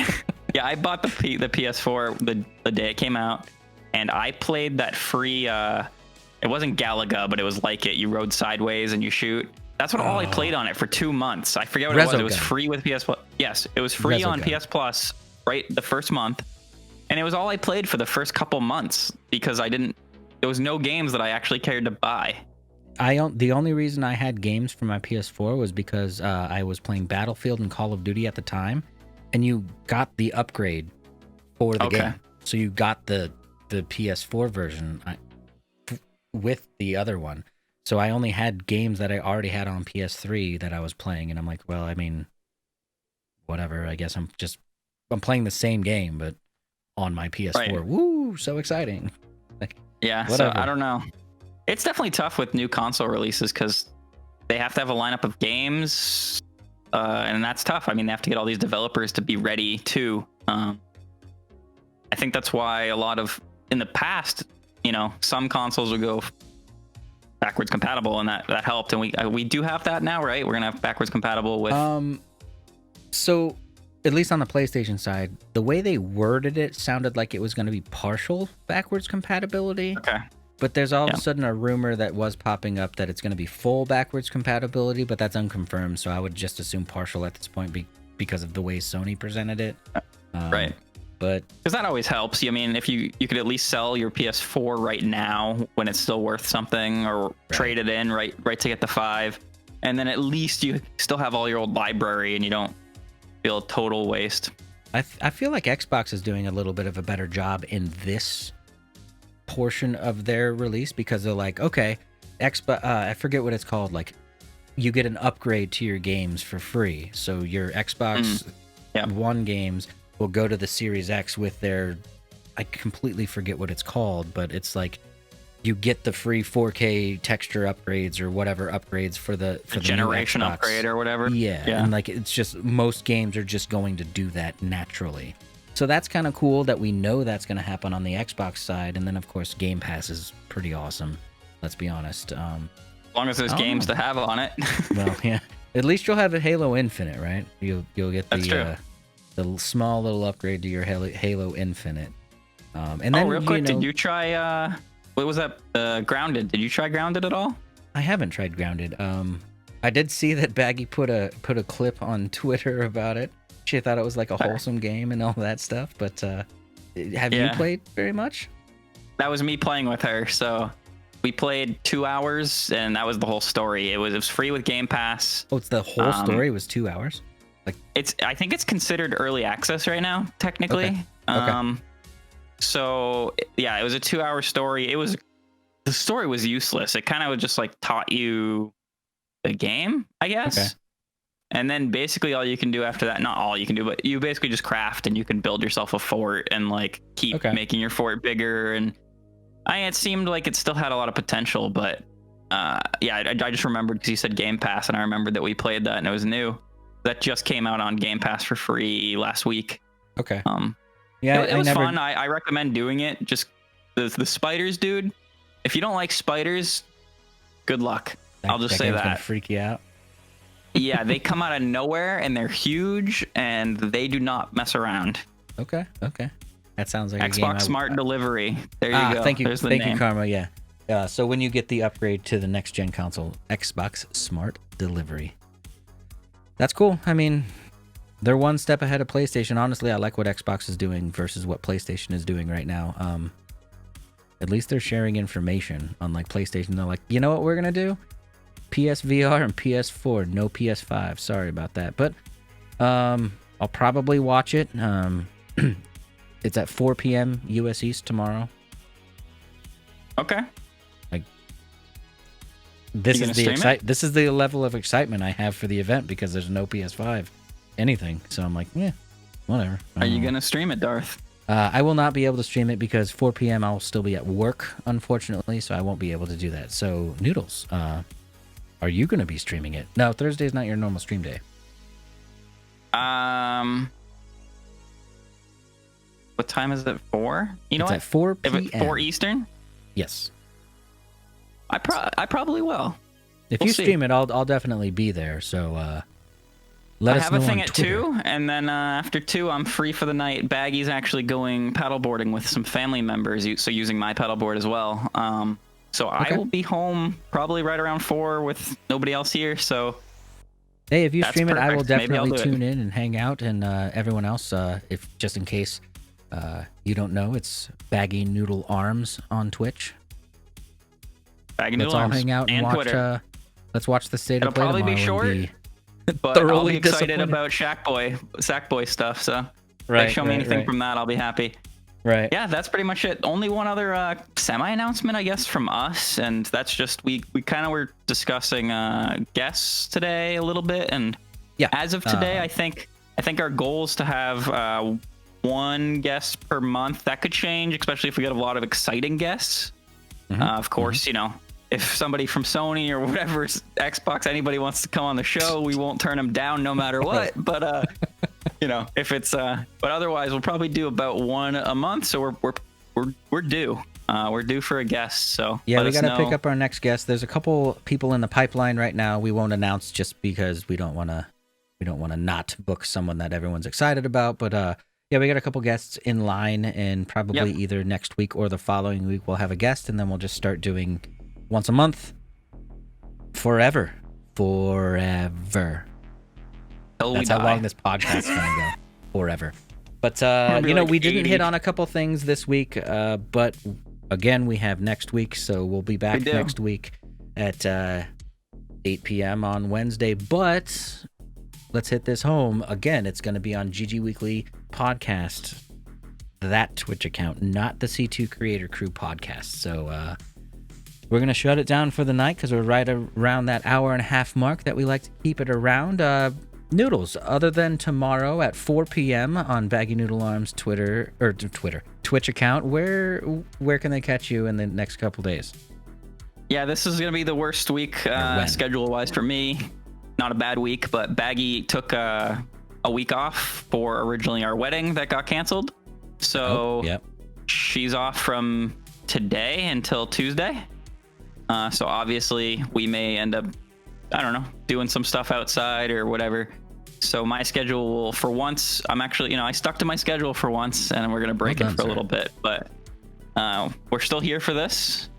Yeah, I bought the PS4 the day it came out, and I played that free, it wasn't Galaga, but it was like it. You rode sideways and you shoot. That's what all I played on it for 2 months. I forget what it was. It was free with PS Plus. Yes, it was free on PS Plus, right, the first month. And it was all I played for the first couple months because there was no games that I actually cared to buy. The only reason I had games for my PS4 was because I was playing Battlefield and Call of Duty at the time, and you got the upgrade for the game. So you got the PS4 version with the other one. So I only had games that I already had on PS3 that I was playing, and I'm like, well, I mean, whatever. I guess I'm playing the same game, but on my PS4. Right. Woo! So exciting. Like, yeah. Whatever. So I don't know. It's definitely tough with new console releases because they have to have a lineup of games, and that's tough. I mean, they have to get all these developers to be ready too. I think that's why a lot of in the past, some consoles would go backwards compatible, and that helped. And we do have that now, right? We're gonna have backwards compatible with. So at least on the PlayStation side, the way they worded it sounded like it was going to be partial backwards compatibility. Okay. But there's all of a sudden a rumor that was popping up that it's going to be full backwards compatibility, but that's unconfirmed. So I would just assume partial at this point because of the way Sony presented it. Right. But because that always helps. I mean, if you could at least sell your PS4 right now when it's still worth something, or trade it in right to get the 5, and then at least you still have all your old library and you don't feel a total waste. I feel like Xbox is doing a little bit of a better job in this portion of their release because they're like, okay, I forget what it's called, like you get an upgrade to your games for free, so your Xbox One games will go to the Series X with their, I completely forget what it's called, but it's like you get the free 4K texture upgrades or whatever upgrades for the generation upgrade or whatever. Yeah, and like it's just most games are just going to do that naturally. So that's kind of cool that we know that's going to happen on the Xbox side. And then, of course, Game Pass is pretty awesome. Let's be honest. As long as there's games to have on it. Well, yeah. At least you'll have a Halo Infinite, right? You'll get the small little upgrade to your Halo Infinite. And then, real quick, did you try... what was that? Grounded. Did you try Grounded at all? I haven't tried Grounded. I did see that Baggy put a clip on Twitter about it. She thought it was like a wholesome game and all that stuff, but have you played very much? That was me playing with her. So we played 2 hours, and that was the whole story. It was free with Game Pass. Oh, it's the whole story was 2 hours? Like I think it's considered early access right now, technically. Okay. So yeah, it was a 2-hour story. The story was useless. It kind of just like taught you the game, I guess. Okay. And then basically all you can do after that, not all you can do, but you basically just craft and you can build yourself a fort and like keep making your fort bigger. And it seemed like it still had a lot of potential, but I just remembered because you said Game Pass, and I remembered that we played that and it was new. That just came out on Game Pass for free last week. Okay. Yeah, it was fun. I recommend doing it. Just the spiders, dude. If you don't like spiders, good luck. I'll just say that. Gonna freak you out. Yeah, they come out of nowhere and they're huge and they do not mess around. Okay. That sounds like a game. Xbox Smart Delivery. There you go. Thank you. There's the Thank name. you, Karma. Yeah. So when you get the upgrade to the next gen console, Xbox Smart Delivery. That's cool. I mean, they're one step ahead of PlayStation. Honestly, I like what Xbox is doing versus what PlayStation is doing right now. At least they're sharing information. Unlike PlayStation, they're like, you know what we're gonna do? PSVR and PS4, no PS5. Sorry about that, but I'll probably watch it. It's at 4 p.m. US East tomorrow. Okay. This is the level of excitement I have for the event because there's no PS5 anything. So I'm like, yeah, whatever. Are you gonna stream it, Darth? I will not be able to stream it because 4 p.m. I'll still be at work, unfortunately, so I won't be able to do that. So Noodles, are you going to be streaming it? No, Thursday's not your normal stream day. What time is it? 4? You know it's what? At 4 p.m. If it's 4 Eastern? Yes. I probably will. If you stream it, I'll definitely be there. So let us know on Twitter. I have a thing at 2, and then after 2, I'm free for the night. Baggy's actually going paddleboarding with some family members, so using my paddleboard as well. So okay. I will be home probably right around 4 with nobody else here. So hey, if you stream it, I will definitely tune in and hang out. And everyone else, if just in case you don't know, it's Baggy Noodle Arms on Twitch. Baggy Noodle Arms. Let's all hang out and watch. Twitter. Let's watch the state of play tomorrow. It'll probably be short, but I'll be excited about Sackboy stuff. So if they show me anything from that, I'll be happy. Right. Yeah, that's pretty much it. Only one other semi-announcement, I guess, from us, and that's just we kind of were discussing guests today a little bit, and yeah, as of today, I think our goal is to have one guest per month. That could change, especially if we get a lot of exciting guests. Mm-hmm. Of course, you know, if somebody from Sony or whatever, Xbox, anybody wants to come on the show, we won't turn them down no matter what. But you know, if it's but otherwise, we'll probably do about one a month. So we're due. We're due for a guest. So yeah, we got to pick up our next guest. There's a couple people in the pipeline right now. We won't announce just because we don't want to not book someone that everyone's excited about. But yeah, we got a couple guests in line, and probably either next week or the following week we'll have a guest, and then we'll just start doing once a month forever. That's how long this podcast is going to go. Forever. But, you know, we didn't hit on a couple things this week. But, again, we have next week. So we'll be back next week at 8 p.m. on Wednesday. But let's hit this home. Again, it's going to be on GG Weekly Podcast, that Twitch account, not the C2 Creator Crew podcast. So we're going to shut it down for the night because we're right around that hour and a half mark that we like to keep it around. Noodles, other than tomorrow at 4 p.m. on Baggy Noodle Arms Twitch account, where can they catch you in the next couple days? Yeah, this is going to be the worst week schedule-wise for me. Not a bad week, but Baggy took a week off for originally our wedding that got canceled. So she's off from today until Tuesday. So obviously we may end up, I don't know, doing some stuff outside or whatever. So my schedule will, for once, I'm actually, you know, I stuck to my schedule for once, and we're going to break it for a little bit. But we're still here for this.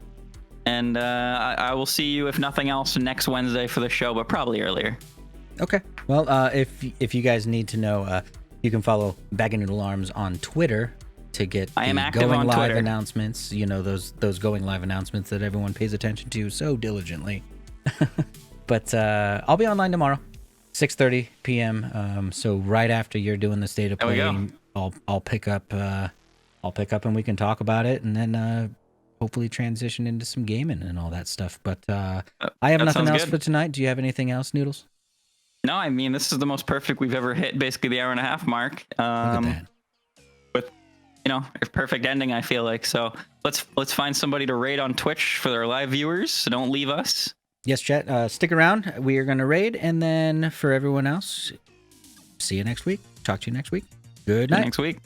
And I will see you, if nothing else, next Wednesday for the show, but probably earlier. Okay. Well, if you guys need to know, you can follow Baggy Noodle Arms on Twitter to get the going live announcements. You know, those going live announcements that everyone pays attention to so diligently. But I'll be online tomorrow, 6:30 p.m. So right after you're doing the state of play, I'll pick up and we can talk about it, and then hopefully transition into some gaming and all that stuff. But I have nothing else for tonight. Do you have anything else, Noodles? No, I mean, this is the most perfect we've ever hit, basically the hour and a half mark. Look at that. With, you know, a perfect ending, I feel like. So let's find somebody to raid on Twitch for their live viewers. So don't leave us. Yes, chat. Stick around. We are going to raid, and then for everyone else, see you next week. Talk to you next week. Good night. Next week.